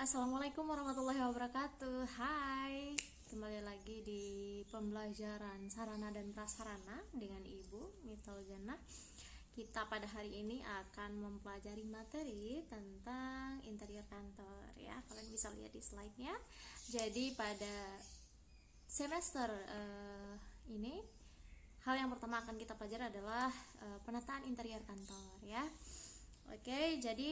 Assalamualaikum warahmatullahi wabarakatuh. Hai, kembali lagi di pembelajaran sarana dan prasarana dengan Ibu Miftahul Jannah. Kita pada hari ini akan mempelajari materi tentang interior kantor ya. Kalian bisa lihat di slide-nya. Jadi pada semester ini hal yang pertama akan kita pelajari adalah penataan interior kantor ya. Oke, jadi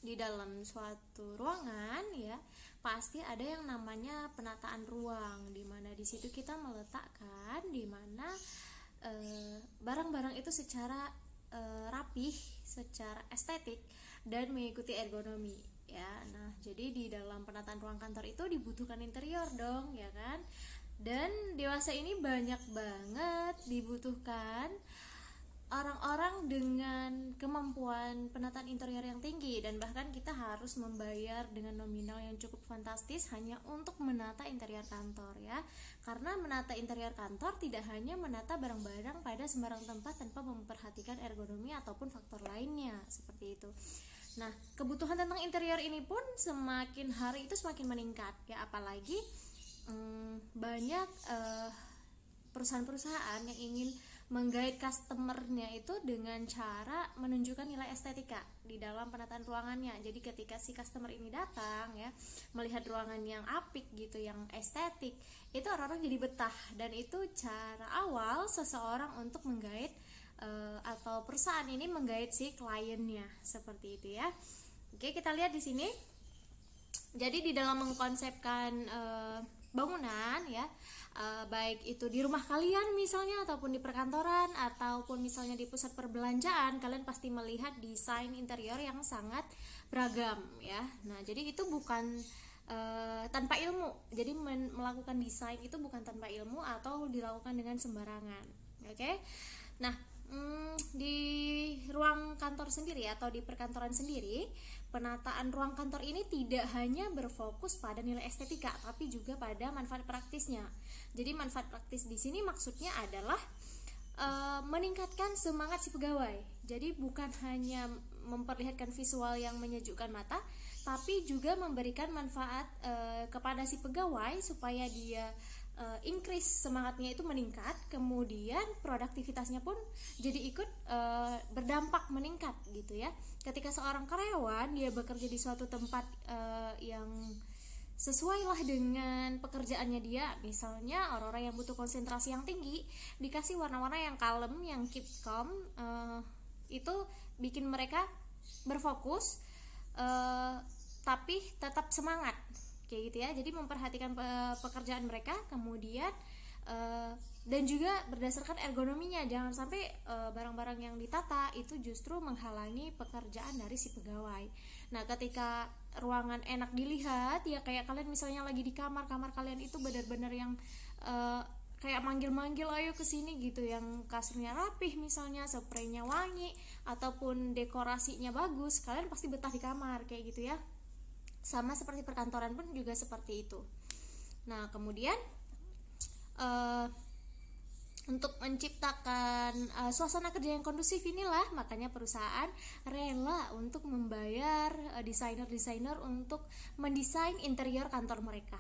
di dalam suatu ruangan ya pasti ada yang namanya penataan ruang, di mana di situ kita meletakkan di mana barang-barang itu secara rapih, secara estetik dan mengikuti ergonomi ya. Nah, jadi di dalam penataan ruang kantor itu dibutuhkan interior dong ya kan. Dan dewasa ini banyak banget dibutuhkan orang-orang dengan kemampuan penataan interior yang tinggi, dan bahkan kita harus membayar dengan nominal yang cukup fantastis hanya untuk menata interior kantor ya. Karena menata interior kantor tidak hanya menata barang-barang pada sembarang tempat tanpa memperhatikan ergonomi ataupun faktor lainnya seperti itu. Nah, kebutuhan tentang interior ini pun semakin hari itu semakin meningkat ya, apalagi banyak perusahaan-perusahaan yang ingin menggait customernya itu dengan cara menunjukkan nilai estetika di dalam penataan ruangannya. Jadi ketika si customer ini datang ya, melihat ruangan yang apik gitu, yang estetik, itu orang-orang jadi betah, dan itu cara awal seseorang untuk menggait atau perusahaan ini menggait si kliennya seperti itu ya. Oke, kita lihat di sini. Jadi di dalam mengkonsepkan bangunan ya, baik itu di rumah kalian misalnya, ataupun di perkantoran, ataupun misalnya di pusat perbelanjaan, kalian pasti melihat desain interior yang sangat beragam ya. Nah, jadi itu bukan tanpa ilmu. Jadi melakukan desain itu bukan tanpa ilmu atau dilakukan dengan sembarangan. Oke. Nah, di ruang kantor sendiri atau di perkantoran sendiri, penataan ruang kantor ini tidak hanya berfokus pada nilai estetika, tapi juga pada manfaat praktisnya. Jadi manfaat praktis di sini maksudnya adalah meningkatkan semangat si pegawai. Jadi bukan hanya memperlihatkan visual yang menyejukkan mata, tapi juga memberikan manfaat kepada si pegawai supaya dia increase, semangatnya itu meningkat, kemudian produktivitasnya pun jadi ikut berdampak meningkat gitu ya. Ketika seorang karyawan dia bekerja di suatu tempat yang sesuai lah dengan pekerjaannya dia, misalnya orang-orang yang butuh konsentrasi yang tinggi dikasih warna-warna yang kalem, yang keep calm, itu bikin mereka berfokus tapi tetap semangat kayak gitu ya. Jadi memperhatikan pekerjaan mereka, kemudian dan juga berdasarkan ergonominya, jangan sampai barang-barang yang ditata itu justru menghalangi pekerjaan dari si pegawai. Nah, ketika ruangan enak dilihat ya, kayak kalian misalnya lagi di kamar kalian itu benar-benar yang kayak manggil-manggil ayo ke sini gitu, yang kasurnya rapih misalnya, spraynya wangi, ataupun dekorasinya bagus, kalian pasti betah di kamar kayak gitu ya. Sama seperti perkantoran pun juga seperti itu. Nah, kemudian untuk menciptakan suasana kerja yang kondusif inilah makanya perusahaan rela untuk membayar desainer-desainer untuk mendesain interior kantor mereka.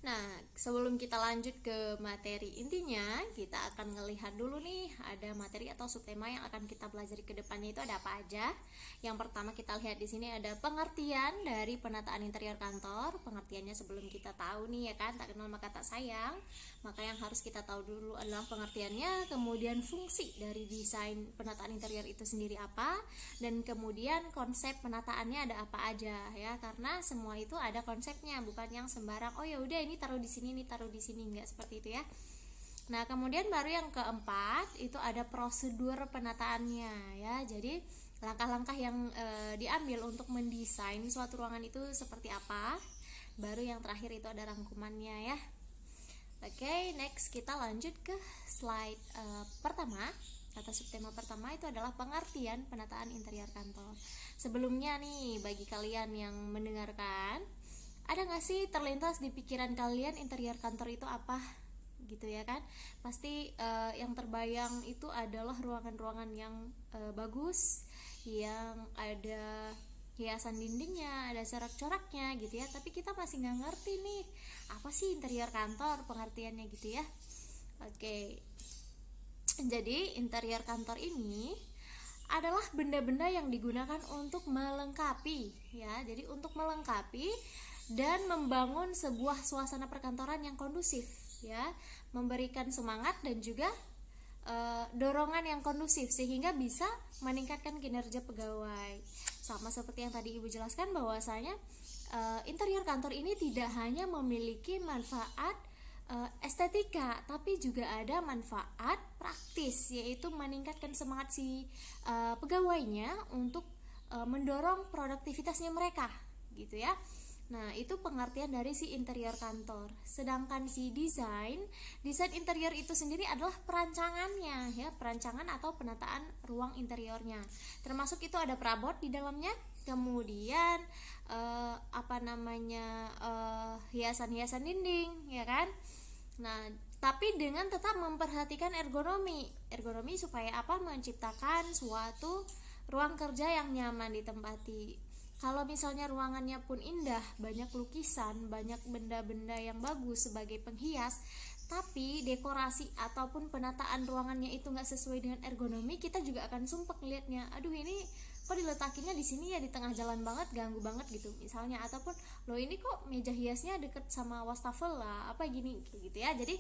Nah, sebelum kita lanjut ke materi intinya, kita akan melihat dulu nih, ada materi atau subtema yang akan kita pelajari ke depannya itu ada apa aja. Yang pertama kita lihat di sini ada pengertian dari penataan interior kantor. Pengertiannya sebelum kita tahu nih ya kan, tak kenal maka tak sayang. Maka yang harus kita tahu dulu adalah pengertiannya, kemudian fungsi dari desain penataan interior itu sendiri apa, dan kemudian konsep penataannya ada apa aja ya. Karena semua itu ada konsepnya, bukan yang sembarang oh ya udah ini taruh di sini, ini taruh di sini, enggak seperti itu ya. Nah, kemudian baru yang keempat itu ada prosedur penataannya ya. Jadi langkah-langkah yang diambil untuk mendesain suatu ruangan itu seperti apa. Baru yang terakhir itu ada rangkumannya ya. Oke, next kita lanjut ke slide pertama. Kata subtema pertama itu adalah pengertian penataan interior kantor. Sebelumnya nih, bagi kalian yang mendengarkan, ada gak sih terlintas di pikiran kalian interior kantor itu apa? Gitu ya kan? Pasti yang terbayang itu adalah ruangan-ruangan yang bagus, yang ada hiasan dindingnya, ada corak-coraknya gitu ya, tapi kita masih nggak ngerti nih apa sih interior kantor, pengertiannya gitu ya. Oke, jadi interior kantor ini adalah benda-benda yang digunakan untuk melengkapi ya, jadi untuk melengkapi dan membangun sebuah suasana perkantoran yang kondusif ya, memberikan semangat dan juga dorongan yang kondusif sehingga bisa meningkatkan kinerja pegawai. Sama seperti yang tadi Ibu jelaskan bahwasanya interior kantor ini tidak hanya memiliki manfaat estetika, tapi juga ada manfaat praktis, yaitu meningkatkan semangat si pegawainya untuk mendorong produktivitasnya mereka gitu ya. Nah, itu pengertian dari si interior kantor. Sedangkan si desain interior itu sendiri adalah perancangannya ya, perancangan atau penataan ruang interiornya. Termasuk itu ada perabot di dalamnya, kemudian hiasan-hiasan dinding ya kan. Nah, tapi dengan tetap memperhatikan ergonomi supaya apa? Menciptakan suatu ruang kerja yang nyaman ditempati. Kalau misalnya ruangannya pun indah, banyak lukisan, banyak benda-benda yang bagus sebagai penghias, tapi dekorasi ataupun penataan ruangannya itu nggak sesuai dengan ergonomi, kita juga akan sumpek liatnya. Aduh, ini kok diletakinnya di sini ya, di tengah jalan banget, ganggu banget gitu misalnya. Ataupun loh, ini kok meja hiasnya deket sama wastafel lah, apa gini gitu ya. Jadi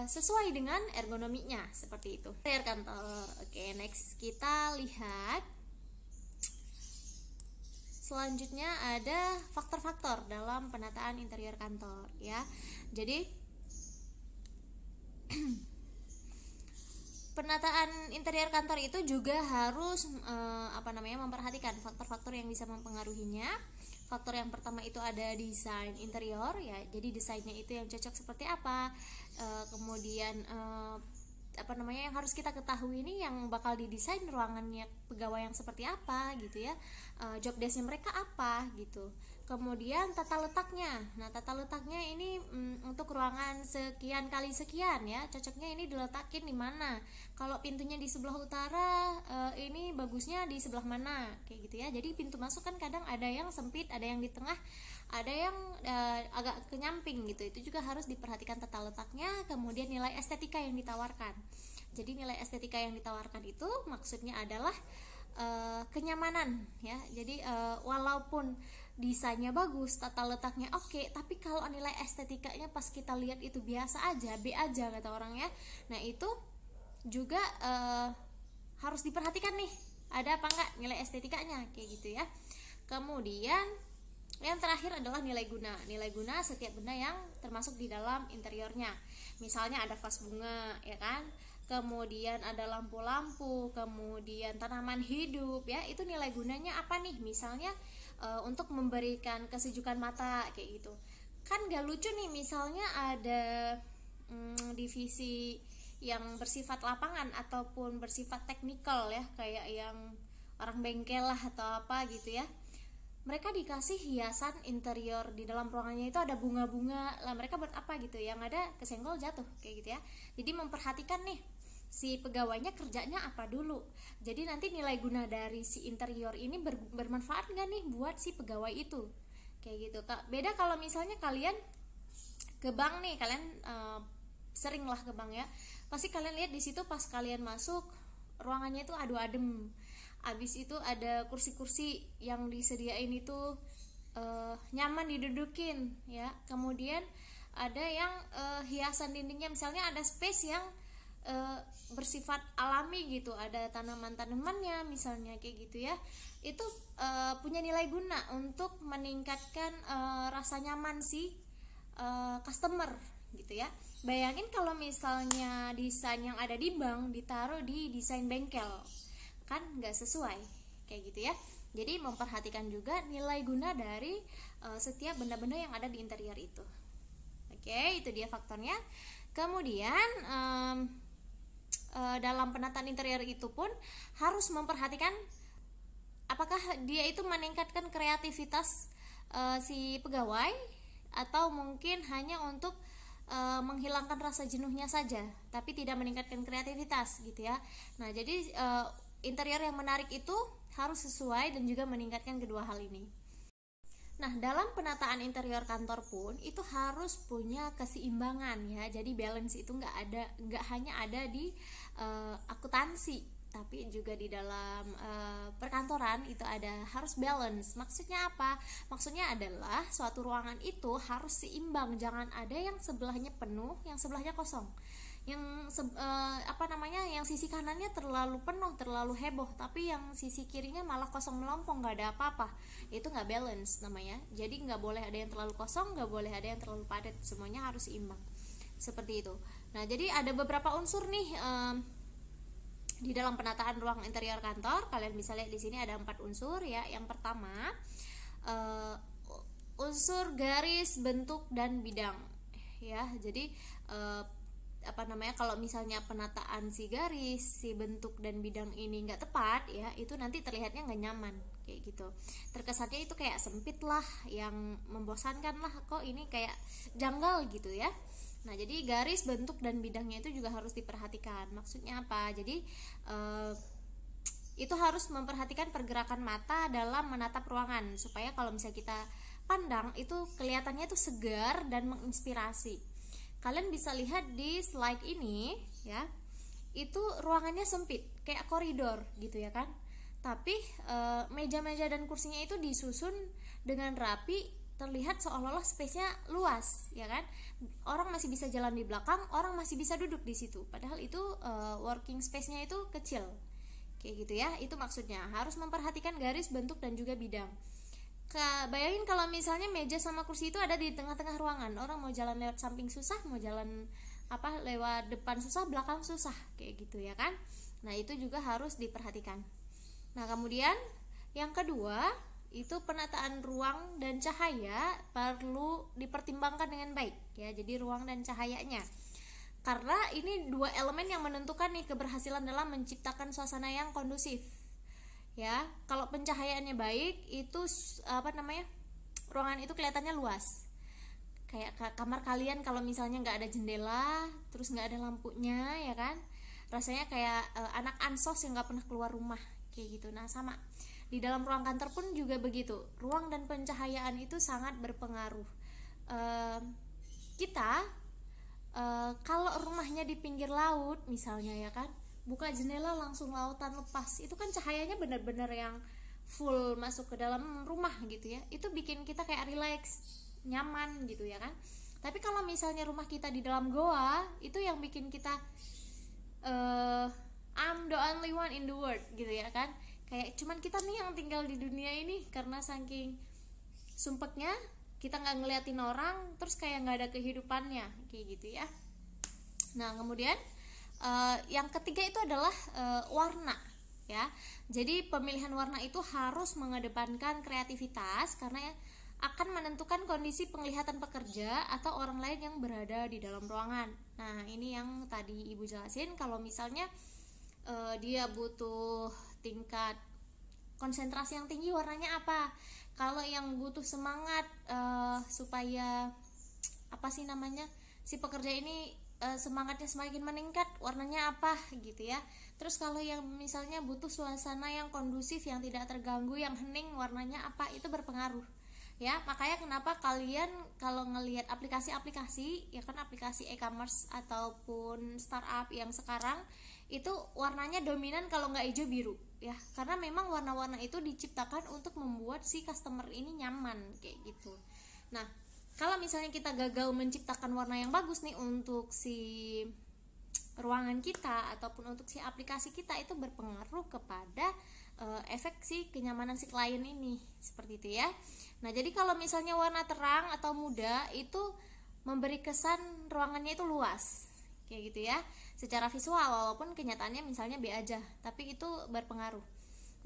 sesuai dengan ergonominya seperti itu. Interior kantor. Oke, next kita lihat. Selanjutnya ada faktor-faktor dalam penataan interior kantor ya. Jadi penataan interior kantor itu juga harus memperhatikan faktor-faktor yang bisa mempengaruhinya. Faktor yang pertama itu ada desain interior ya. Jadi desainnya itu yang cocok seperti apa. Kemudian yang harus kita ketahui ini yang bakal didesain ruangannya pegawai yang seperti apa gitu ya, job desknya mereka apa gitu. Kemudian tata letaknya. Nah, tata letaknya ini untuk ruangan sekian kali sekian ya, cocoknya ini diletakin di mana. Kalau pintunya di sebelah utara, ini bagusnya di sebelah mana kayak gitu ya. Jadi pintu masuk kan kadang ada yang sempit, ada yang di tengah, ada yang agak ke nyamping gitu. Itu juga harus diperhatikan tata letaknya. Kemudian nilai estetika yang ditawarkan. Jadi nilai estetika yang ditawarkan itu maksudnya adalah kenyamanan ya. Jadi walaupun desainnya bagus, tata letaknya oke, tapi kalau nilai estetikanya pas kita lihat itu biasa aja, B aja kata orang ya. Nah, itu juga harus diperhatikan nih, ada apa enggak nilai estetikanya kayak gitu ya. Kemudian yang terakhir adalah nilai guna. Nilai guna setiap benda yang termasuk di dalam interiornya. Misalnya ada vas bunga ya kan, kemudian ada lampu-lampu, kemudian tanaman hidup ya. Itu nilai gunanya apa nih? Misalnya untuk memberikan kesejukan mata kayak gitu. Kan gak lucu nih misalnya ada divisi yang bersifat lapangan ataupun bersifat teknikal ya, kayak yang orang bengkel lah atau apa gitu ya. Mereka dikasih hiasan interior di dalam ruangannya itu ada bunga-bunga lah, mereka buat apa gitu, yang ada kesenggol jatuh kayak gitu ya. Jadi memperhatikan nih si pegawainya kerjanya apa dulu. Jadi nanti nilai guna dari si interior ini bermanfaat nggak nih buat si pegawai itu kayak gitu. Beda kalau misalnya kalian ke bank nih, kalian sering lah ke bank ya, pasti kalian lihat di situ pas kalian masuk ruangannya itu aduh adem. Abis itu ada kursi-kursi yang disediain itu nyaman didudukin ya. Kemudian ada yang hiasan dindingnya misalnya ada space yang bersifat alami gitu, ada tanaman-tanamannya misalnya kayak gitu ya. Itu punya nilai guna untuk meningkatkan rasa nyaman si customer gitu ya. Bayangin kalau misalnya desain yang ada di bank ditaruh di desain bengkel, kan nggak sesuai kayak gitu ya. Jadi memperhatikan juga nilai guna dari setiap benda-benda yang ada di interior itu. Oke, itu dia faktornya. Kemudian dalam penataan interior itu pun harus memperhatikan apakah dia itu meningkatkan kreativitas si pegawai atau mungkin hanya untuk menghilangkan rasa jenuhnya saja, tapi tidak meningkatkan kreativitas gitu ya. Nah, jadi interior yang menarik itu harus sesuai dan juga meningkatkan kedua hal ini. Nah, dalam penataan interior kantor pun itu harus punya keseimbangan ya. Jadi balance itu nggak hanya ada di akuntansi, tapi juga di dalam perkantoran itu harus balance. Maksudnya apa? Maksudnya adalah suatu ruangan itu harus seimbang, jangan ada yang sebelahnya penuh, yang sebelahnya kosong. Yang yang sisi kanannya terlalu penuh, terlalu heboh, tapi yang sisi kirinya malah kosong melompong, nggak ada apa-apa. Itu nggak balance namanya. Jadi nggak boleh ada yang terlalu kosong, nggak boleh ada yang terlalu padat, semuanya harus seimbang seperti itu. Nah, jadi ada beberapa unsur nih di dalam penataan ruang interior kantor. Kalian bisa lihat di sini ada 4 unsur ya. Yang pertama unsur garis, bentuk, dan bidang ya. Jadi kalau misalnya penataan si garis, si bentuk dan bidang ini nggak tepat ya, itu nanti terlihatnya nggak nyaman kayak gitu. Terkesannya itu kayak sempit lah, yang membosankan lah, kok ini kayak janggal gitu ya. Nah, jadi garis, bentuk, dan bidangnya itu juga harus diperhatikan. Maksudnya apa? Jadi itu harus memperhatikan pergerakan mata dalam menatap ruangan, supaya kalau misalnya kita pandang itu kelihatannya itu segar dan menginspirasi. Kalian bisa lihat di slide ini ya, itu ruangannya sempit kayak koridor gitu ya kan, tapi meja-meja dan kursinya itu disusun dengan rapi, terlihat seolah-olah space-nya luas ya kan. Orang masih bisa jalan di belakang, orang masih bisa duduk di situ, padahal itu working space-nya itu kecil kayak gitu ya. Itu maksudnya harus memperhatikan garis, bentuk, dan juga bidang. Bayangin kalau misalnya meja sama kursi itu ada di tengah-tengah ruangan, orang mau jalan lewat samping susah, mau jalan lewat depan susah, belakang susah kayak gitu ya kan. Nah, itu juga harus diperhatikan. Nah, kemudian yang kedua itu penataan ruang dan cahaya perlu dipertimbangkan dengan baik ya. Jadi ruang dan cahayanya, karena ini 2 elemen yang menentukan nih keberhasilan dalam menciptakan suasana yang kondusif ya. Kalau pencahayaannya baik, itu ruangan itu kelihatannya luas. Kayak kamar kalian kalau misalnya nggak ada jendela, terus nggak ada lampunya ya kan, rasanya kayak anak ansos yang nggak pernah keluar rumah kayak gitu. Nah, sama di dalam ruang kantor pun juga begitu. Ruang dan pencahayaan itu sangat berpengaruh. Kita kalau rumahnya di pinggir laut misalnya ya kan, buka jendela langsung lautan lepas, itu kan cahayanya benar-benar yang full masuk ke dalam rumah gitu ya. Itu bikin kita kayak relax, nyaman gitu ya kan. Tapi kalau misalnya rumah kita di dalam goa, itu yang bikin kita I'm the only one in the world gitu ya kan. Kayak cuman kita nih yang tinggal di dunia ini, karena saking sumpeknya kita nggak ngeliatin orang, terus kayak nggak ada kehidupannya kayak gitu ya. Nah, kemudian yang ketiga itu adalah warna ya. Jadi pemilihan warna itu harus mengedepankan kreativitas, karena akan menentukan kondisi penglihatan pekerja atau orang lain yang berada di dalam ruangan. Nah, ini yang tadi Ibu jelasin, kalau misalnya dia butuh tingkat konsentrasi yang tinggi, warnanya apa. Kalau yang butuh semangat supaya si pekerja ini semangatnya semakin meningkat, warnanya apa gitu ya. Terus kalau yang misalnya butuh suasana yang kondusif, yang tidak terganggu, yang hening, warnanya apa, itu berpengaruh ya. Makanya kenapa kalian kalau ngelihat aplikasi-aplikasi ya kan, aplikasi e-commerce ataupun startup yang sekarang itu warnanya dominan kalau nggak hijau biru ya, karena memang warna-warna itu diciptakan untuk membuat si customer ini nyaman kayak gitu. Nah, kalau misalnya kita gagal menciptakan warna yang bagus nih untuk si ruangan kita ataupun untuk si aplikasi kita, itu berpengaruh kepada efek si kenyamanan si klien ini, seperti itu ya. Nah, jadi kalau misalnya warna terang atau muda itu memberi kesan ruangannya itu luas kayak gitu ya, secara visual, walaupun kenyataannya misalnya B aja, tapi itu berpengaruh.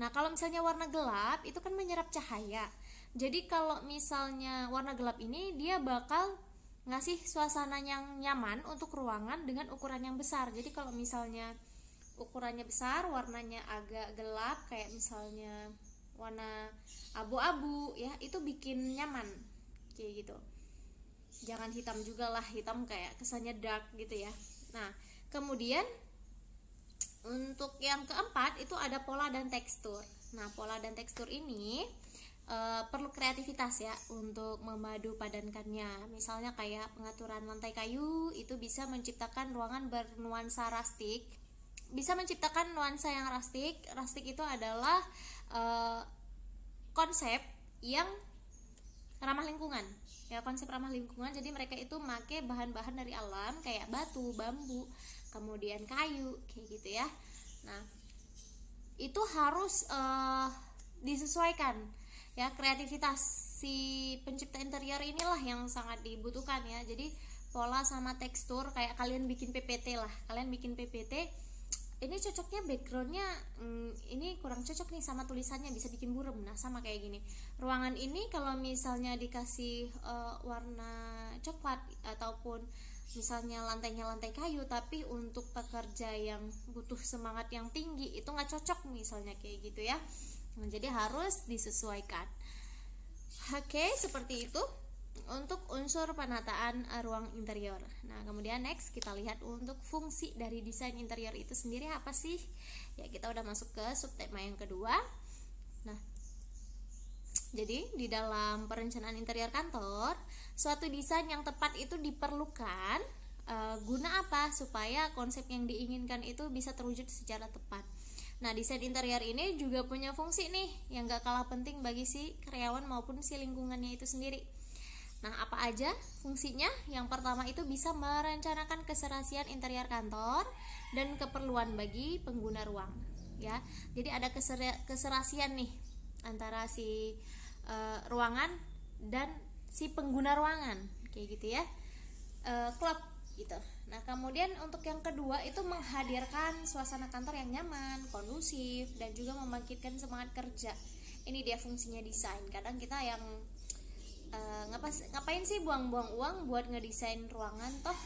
Nah, kalau misalnya warna gelap itu kan menyerap cahaya. Jadi kalau misalnya warna gelap ini, dia bakal ngasih suasana yang nyaman untuk ruangan dengan ukuran yang besar. Jadi kalau misalnya ukurannya besar, warnanya agak gelap, kayak misalnya warna abu-abu ya, itu bikin nyaman kayak gitu. Jangan hitam juga lah, hitam kayak kesannya dark gitu ya. Nah, kemudian Untuk yang keempat itu ada pola dan tekstur. Nah, pola dan tekstur ini perlu kreativitas ya untuk memadu padankannya. Misalnya kayak pengaturan lantai kayu itu bisa menciptakan ruangan bernuansa rustic. Bisa menciptakan nuansa yang rustic. Rustic itu adalah konsep yang ramah lingkungan. Ya, konsep ramah lingkungan. Jadi mereka itu make bahan-bahan dari alam kayak batu, bambu, kemudian kayu kayak gitu ya. Nah, itu harus disesuaikan ya. Kreativitas si pencipta interior inilah yang sangat dibutuhkan ya. Jadi pola sama tekstur, kayak kalian bikin PPT lah, kalian bikin PPT ini cocoknya backgroundnya ini kurang cocok nih sama tulisannya, bisa bikin buram. Nah, sama kayak gini, ruangan ini kalau misalnya dikasih warna coklat ataupun misalnya lantainya lantai kayu, tapi untuk pekerja yang butuh semangat yang tinggi itu nggak cocok misalnya kayak gitu ya. Nah, jadi harus disesuaikan. Oke, seperti itu untuk unsur penataan ruang interior. Nah, kemudian next kita lihat untuk fungsi dari desain interior itu sendiri apa sih? Ya, kita udah masuk ke subtema yang kedua. Nah, jadi di dalam perencanaan interior kantor, suatu desain yang tepat itu diperlukan guna apa? Supaya konsep yang diinginkan itu bisa terwujud secara tepat. Nah, desain interior ini juga punya fungsi nih yang gak kalah penting bagi si karyawan maupun si lingkungannya itu sendiri. Nah, apa aja fungsinya? Yang pertama itu bisa merencanakan keserasian interior kantor dan keperluan bagi pengguna ruang ya. Jadi ada keserasian nih antara si ruangan dan si pengguna ruangan kayak gitu ya. Klub gitu. Nah, kemudian untuk yang kedua itu menghadirkan suasana kantor yang nyaman, kondusif, dan juga membangkitkan semangat kerja. Ini dia fungsinya desain. Kadang kita yang ngapain sih buang-buang uang buat ngedesain ruangan, toh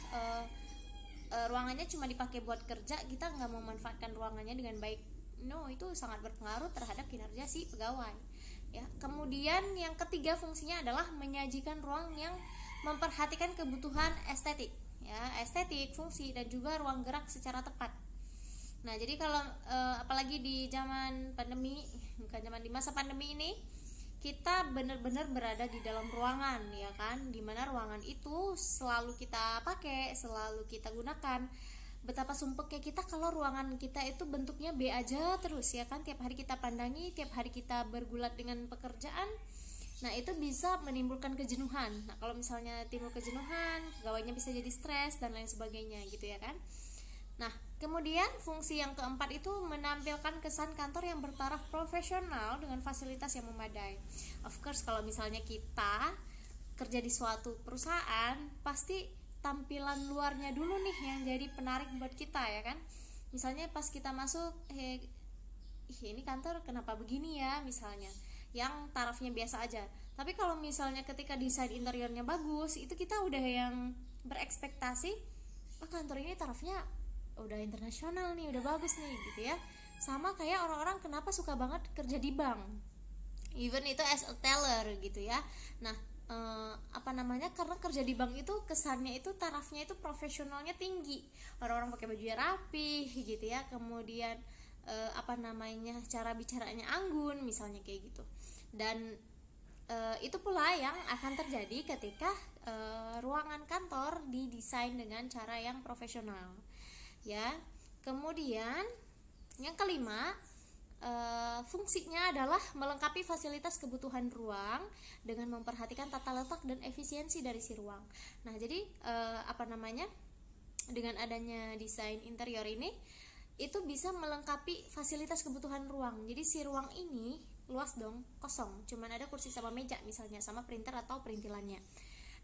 ruangannya cuma dipakai buat kerja, kita nggak memanfaatkan ruangannya dengan baik. No, itu sangat berpengaruh terhadap kinerja si pegawai ya. Kemudian yang ketiga fungsinya adalah menyajikan ruang yang memperhatikan kebutuhan estetik ya, estetik, fungsi, dan juga ruang gerak secara tepat. Nah, jadi kalau apalagi di zaman pandemi, di masa pandemi ini, kita benar-benar berada di dalam ruangan ya kan, dimana ruangan itu selalu kita pakai, selalu kita gunakan. Betapa sumpeknya kita kalau ruangan kita itu bentuknya B aja terus ya kan, tiap hari kita pandangi, tiap hari kita bergulat dengan pekerjaan. Nah, itu bisa menimbulkan kejenuhan. Nah, kalau misalnya timbul kejenuhan, pegawainya bisa jadi stres dan lain sebagainya gitu ya kan. Nah, kemudian fungsi yang keempat itu menampilkan kesan kantor yang bertaraf profesional dengan fasilitas yang memadai. Of course, kalau misalnya kita kerja di suatu perusahaan, pasti tampilan luarnya dulu nih yang jadi penarik buat kita ya kan. Misalnya pas kita masuk, ini kantor kenapa begini ya misalnya, yang tarafnya biasa aja. Tapi kalau misalnya ketika desain interiornya bagus, itu kita udah yang berekspektasi, kantor ini tarafnya udah internasional nih, udah bagus nih gitu ya. Sama kayak orang-orang kenapa suka banget kerja di bank, even itu as a teller gitu ya. Nah, karena kerja di bank itu kesannya itu tarafnya itu profesionalnya tinggi, orang-orang pakai baju rapi gitu ya. Kemudian cara bicaranya anggun misalnya kayak gitu. Dan itu pula yang akan terjadi ketika ruangan kantor didesain dengan cara yang profesional ya. Kemudian yang kelima, fungsinya adalah melengkapi fasilitas kebutuhan ruang dengan memperhatikan tata letak dan efisiensi dari si ruang. Nah, jadi dengan adanya desain interior ini itu bisa melengkapi fasilitas kebutuhan ruang. Jadi si ruang ini luas dong, kosong, cuman ada kursi sama meja misalnya, sama printer atau perintilannya.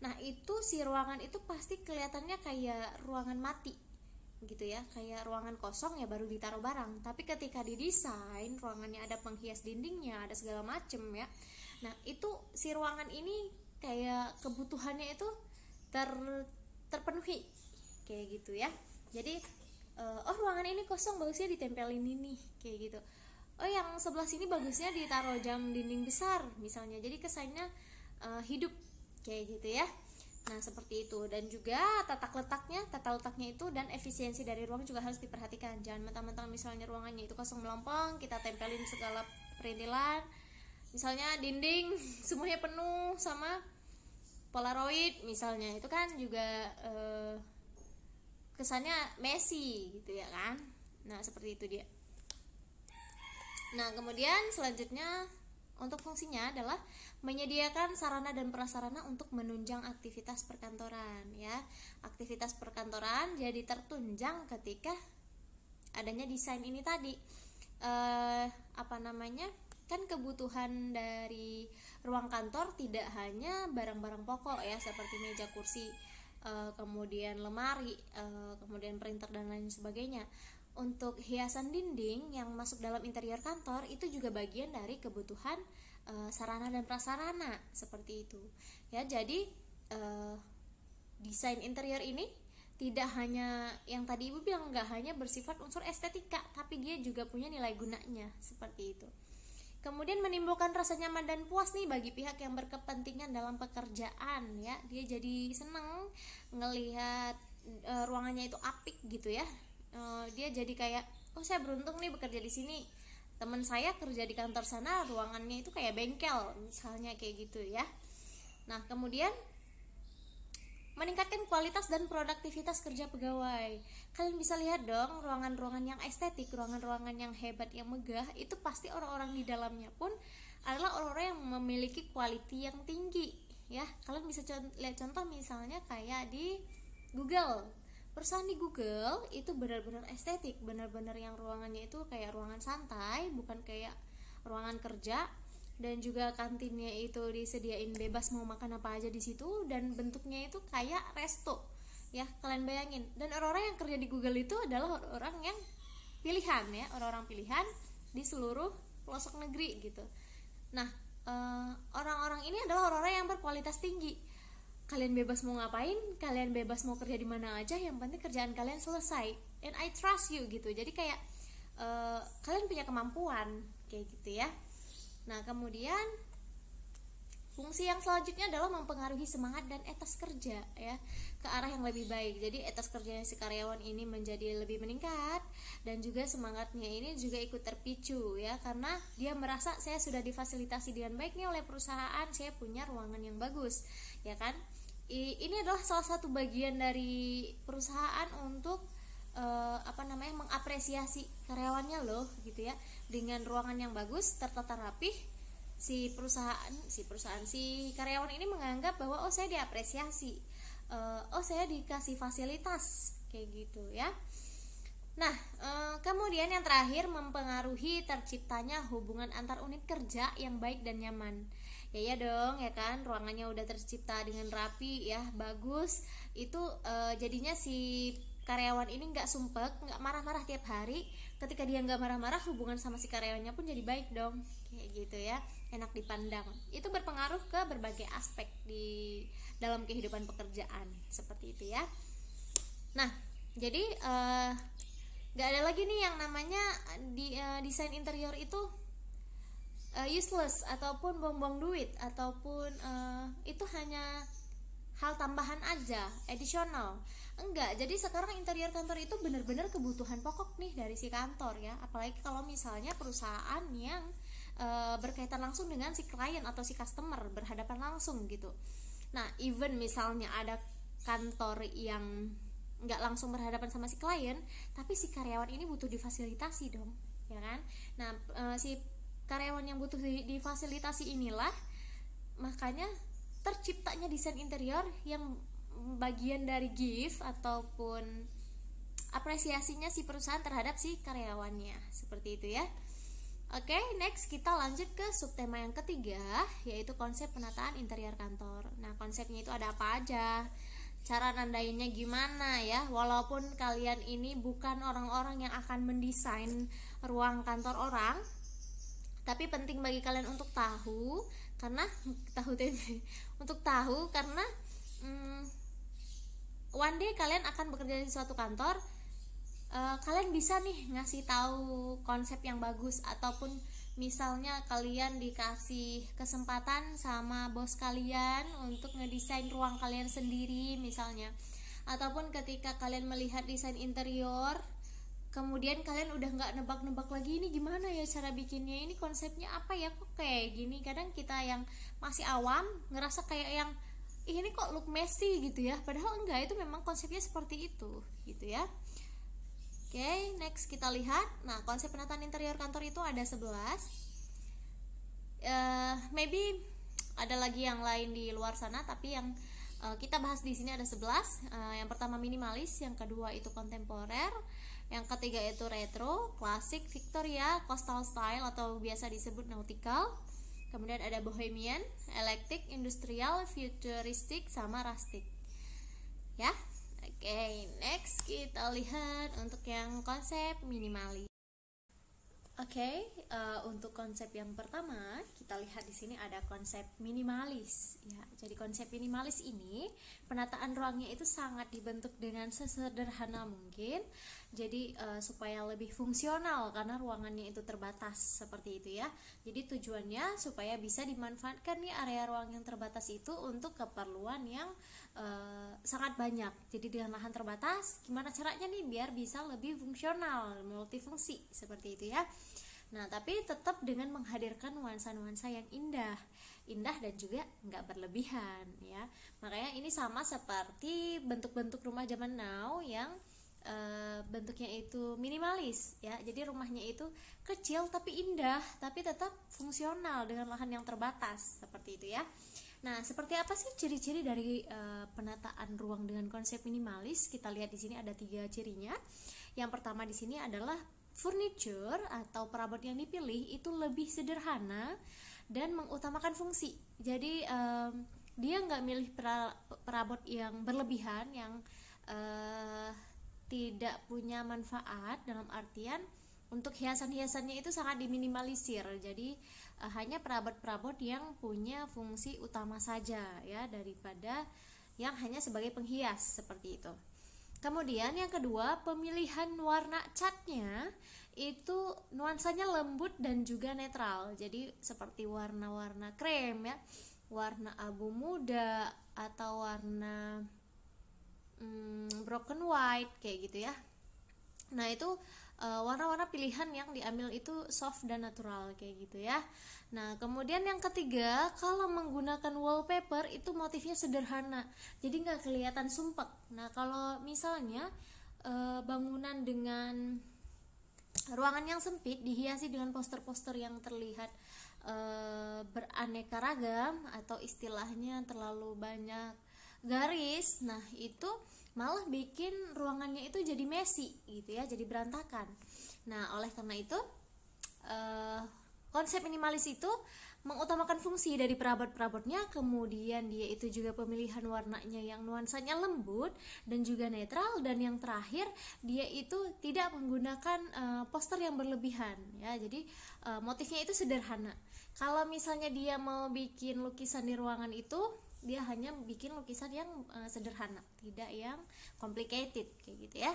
Nah, itu si ruangan itu pasti kelihatannya kayak ruangan mati gitu ya, kayak ruangan kosong ya baru ditaruh barang. Tapi ketika didesain ruangannya ada penghias dindingnya, ada segala macem ya. Nah, itu si ruangan ini kayak kebutuhannya itu terpenuhi kayak gitu ya. Jadi ruangan ini kosong, bagusnya ditempelin ini kayak gitu. Yang sebelah sini bagusnya ditaruh jam dinding besar misalnya, jadi kesannya hidup kayak gitu ya. Nah, seperti itu. Dan juga tata letaknya itu dan efisiensi dari ruang juga harus diperhatikan. Jangan mentang-mentang misalnya ruangannya itu kosong melompong, kita tempelin segala perintilan. Misalnya dinding semuanya penuh sama Polaroid misalnya, itu kan juga kesannya messy gitu ya kan. Nah, seperti itu dia. Nah, kemudian selanjutnya untuk fungsinya adalah menyediakan sarana dan prasarana untuk menunjang aktivitas perkantoran ya. Aktivitas perkantoran jadi tertunjang ketika adanya desain ini tadi. Kan kebutuhan dari ruang kantor tidak hanya barang-barang pokok ya, seperti meja, kursi, kemudian lemari, kemudian printer dan lain sebagainya. Untuk hiasan dinding yang masuk dalam interior kantor itu juga bagian dari kebutuhan sarana dan prasarana seperti itu ya. Jadi desain interior ini tidak hanya yang tadi ibu bilang, nggak hanya bersifat unsur estetika, tapi dia juga punya nilai gunanya seperti itu. Kemudian menimbulkan rasa nyaman dan puas nih bagi pihak yang berkepentingan dalam pekerjaan ya. Dia jadi seneng ngelihat ruangannya itu apik gitu ya. Dia jadi kayak, oh saya beruntung nih bekerja di sini. Teman saya kerja di kantor sana, ruangannya itu kayak bengkel misalnya, kayak gitu ya. Nah, kemudian meningkatkan kualitas dan produktivitas kerja pegawai. Kalian bisa lihat dong, ruangan-ruangan yang estetik, ruangan-ruangan yang hebat, yang megah, itu pasti orang-orang di dalamnya pun adalah orang-orang yang memiliki quality yang tinggi ya. Kalian bisa lihat contoh misalnya kayak di Google. Perusahaan di Google itu benar-benar estetik, benar-benar yang ruangannya itu kayak ruangan santai, bukan kayak ruangan kerja. Dan juga kantinnya itu disediain bebas mau makan apa aja di situ, dan bentuknya itu kayak resto ya. Kalian bayangin. Dan orang-orang yang kerja di Google itu adalah orang-orang yang pilihan ya, orang-orang pilihan di seluruh pelosok negeri gitu. Nah, orang-orang ini adalah orang-orang yang berkualitas tinggi. Kalian bebas mau ngapain, kalian bebas mau kerja di mana aja, yang penting kerjaan kalian selesai, and I trust you gitu. Jadi kayak kalian punya kemampuan kayak gitu ya. Nah, kemudian fungsi yang selanjutnya adalah mempengaruhi semangat dan etos kerja ya, ke arah yang lebih baik. Jadi etos kerjanya si karyawan ini menjadi lebih meningkat, dan juga semangatnya ini juga ikut terpicu ya, karena dia merasa saya sudah difasilitasi dengan baik nih oleh perusahaan, saya punya ruangan yang bagus ya kan. Ini adalah salah satu bagian dari perusahaan untuk mengapresiasi karyawannya loh gitu ya, dengan ruangan yang bagus, tertata rapih. Si karyawan ini menganggap bahwa oh saya diapresiasi, oh saya dikasih fasilitas kayak gitu ya. Nah, kemudian yang terakhir, mempengaruhi terciptanya hubungan antar unit kerja yang baik dan nyaman. Ya dong ya kan, ruangannya udah tercipta dengan rapi ya, bagus, itu jadinya si karyawan ini nggak sumpek, nggak marah-marah tiap hari. Ketika dia nggak marah-marah, hubungan sama si karyawannya pun jadi baik dong, kayak gitu ya, enak dipandang. Itu berpengaruh ke berbagai aspek di dalam kehidupan pekerjaan seperti itu ya. Nah, jadi nggak ada lagi nih yang namanya desain interior itu useless ataupun buang-buang duit, ataupun itu hanya hal tambahan aja, additional. Enggak, jadi sekarang interior kantor itu benar-benar kebutuhan pokok nih dari si kantor ya. Apalagi kalau misalnya perusahaan yang berkaitan langsung dengan si klien atau si customer, berhadapan langsung gitu. Nah, even misalnya ada kantor yang nggak langsung berhadapan sama si klien, tapi si karyawan ini butuh difasilitasi dong, ya kan. Nah, si karyawan yang butuh difasilitasi inilah makanya terciptanya desain interior yang bagian dari gift ataupun apresiasinya si perusahaan terhadap si karyawannya, seperti itu ya. Oke, next kita lanjut ke subtema yang ketiga, yaitu konsep penataan interior kantor. Nah, konsepnya itu ada apa aja, cara nandainnya gimana ya. Walaupun kalian ini bukan orang-orang yang akan mendesain ruang kantor orang, tapi penting bagi kalian untuk tahu, karena one day kalian akan bekerja di suatu kantor, kalian bisa nih ngasih tahu konsep yang bagus ataupun misalnya kalian dikasih kesempatan sama bos kalian untuk ngedesain ruang kalian sendiri misalnya, ataupun ketika kalian melihat desain interior kemudian kalian udah nggak nebak-nebak lagi ini gimana ya cara bikinnya, ini konsepnya apa ya, kok kayak gini. Kadang kita yang masih awam ngerasa kayak yang ini kok look messy gitu ya, padahal enggak, itu memang konsepnya seperti itu gitu ya. Oke, next kita lihat. Nah, konsep penataan interior kantor itu ada 11. Maybe ada lagi yang lain di luar sana, tapi yang kita bahas di sini ada 11. Yang pertama minimalis, yang kedua itu kontemporer, yang ketiga itu retro, klasik, Victoria, coastal style atau biasa disebut nautical. Kemudian ada bohemian, eclectic, industrial, futuristic, sama rustic. Ya. Oke, next kita lihat untuk yang konsep minimalis. Oke, untuk konsep yang pertama kita lihat di sini ada konsep minimalis. Ya, jadi konsep minimalis ini penataan ruangnya itu sangat dibentuk dengan sesederhana mungkin. Jadi supaya lebih fungsional karena ruangannya itu terbatas seperti itu ya. Jadi tujuannya supaya bisa dimanfaatkan nih area ruang yang terbatas itu untuk keperluan yang sangat banyak. Jadi dengan lahan terbatas, gimana caranya nih biar bisa lebih fungsional, multifungsi seperti itu ya. Nah, tapi tetap dengan menghadirkan nuansa-nuansa yang indah dan juga nggak berlebihan ya. Makanya ini sama seperti bentuk-bentuk rumah zaman now yang bentuknya itu minimalis ya. Jadi rumahnya itu kecil tapi indah, tapi tetap fungsional dengan lahan yang terbatas seperti itu ya. Nah, seperti apa sih ciri-ciri dari penataan ruang dengan konsep minimalis? Kita lihat di sini ada 3 cirinya. Yang pertama di sini adalah furniture atau perabot yang dipilih itu lebih sederhana dan mengutamakan fungsi. Jadi dia nggak milih perabot yang berlebihan, yang tidak punya manfaat, dalam artian untuk hiasan-hiasannya itu sangat diminimalisir. Jadi hanya perabot-perabot yang punya fungsi utama saja ya, daripada yang hanya sebagai penghias seperti itu. Kemudian yang kedua, pemilihan warna catnya itu nuansanya lembut dan juga netral. Jadi seperti warna-warna krem ya, warna abu muda atau warna broken white kayak gitu ya. Nah, itu warna-warna pilihan yang diambil itu soft dan natural kayak gitu ya. Nah, kemudian yang ketiga, kalau menggunakan wallpaper itu motifnya sederhana, jadi nggak kelihatan sumpek. Nah, kalau misalnya bangunan dengan ruangan yang sempit dihiasi dengan poster-poster yang terlihat beraneka ragam atau istilahnya terlalu banyak garis, nah itu malah bikin ruangannya itu jadi messy gitu ya, jadi berantakan. Nah, oleh karena itu konsep minimalis itu mengutamakan fungsi dari perabot-perabotnya, kemudian dia itu juga pemilihan warnanya yang nuansanya lembut dan juga netral, dan yang terakhir dia itu tidak menggunakan poster yang berlebihan ya. Jadi motifnya itu sederhana. Kalau misalnya dia mau bikin lukisan di ruangan itu, dia hanya bikin lukisan yang sederhana, tidak yang complicated kayak gitu ya.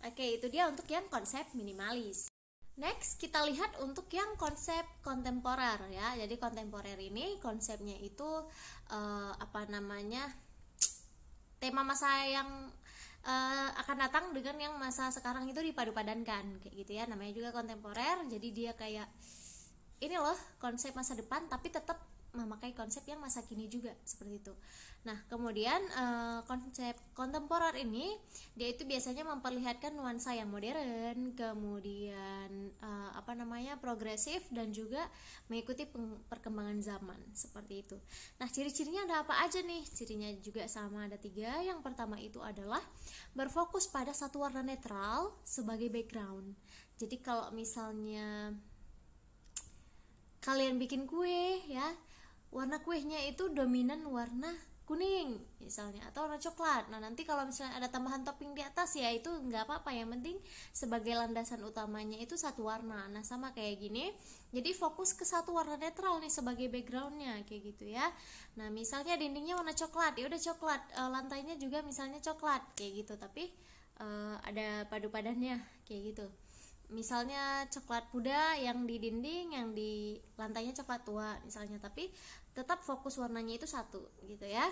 Oke, itu dia untuk yang konsep minimalis. Next, kita lihat untuk yang konsep kontemporer ya. Jadi kontemporer ini konsepnya itu tema masa yang akan datang dengan yang masa sekarang itu dipadu-padankan kayak gitu ya. Namanya juga kontemporer. Jadi dia kayak ini loh konsep masa depan tapi tetap memakai konsep yang masa kini juga seperti itu. Nah, kemudian konsep kontemporer ini dia itu biasanya memperlihatkan nuansa yang modern, kemudian progresif dan juga mengikuti perkembangan zaman seperti itu. Nah, ciri-cirinya ada apa aja nih? Cirinya juga sama, ada 3. Yang pertama itu adalah berfokus pada satu warna netral sebagai background. Jadi kalau misalnya kalian bikin kue ya, warna kuenya itu dominan warna kuning misalnya atau warna coklat. Nah, nanti kalau misalnya ada tambahan topping di atas ya itu nggak apa-apa, yang penting sebagai landasan utamanya itu satu warna. Nah, sama kayak gini, jadi fokus ke satu warna netral nih sebagai backgroundnya kayak gitu ya. Nah, misalnya dindingnya warna coklat, ya udah coklat, lantainya juga misalnya coklat kayak gitu, tapi ada padu padannya kayak gitu. misalnya coklat muda yang di dinding, yang di lantainya coklat tua misalnya, tapi tetap fokus warnanya itu satu gitu ya.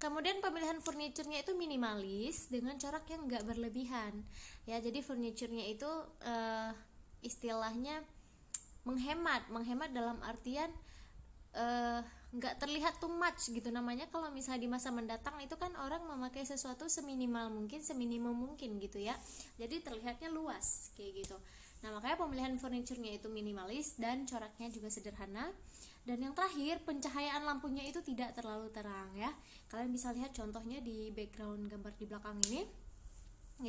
Kemudian pemilihan furniturnya itu minimalis dengan corak yang nggak berlebihan ya. Jadi furniturnya itu istilahnya menghemat dalam artian nggak terlihat too much gitu. Namanya kalau misalnya di masa mendatang itu kan orang memakai sesuatu seminimal mungkin, seminimum mungkin gitu ya, jadi terlihatnya luas kayak gitu. Nah makanya pemilihan furniturnya itu minimalis dan coraknya juga sederhana. Dan yang terakhir, pencahayaan lampunya itu tidak terlalu terang ya. Kalian bisa lihat contohnya di background gambar di belakang ini,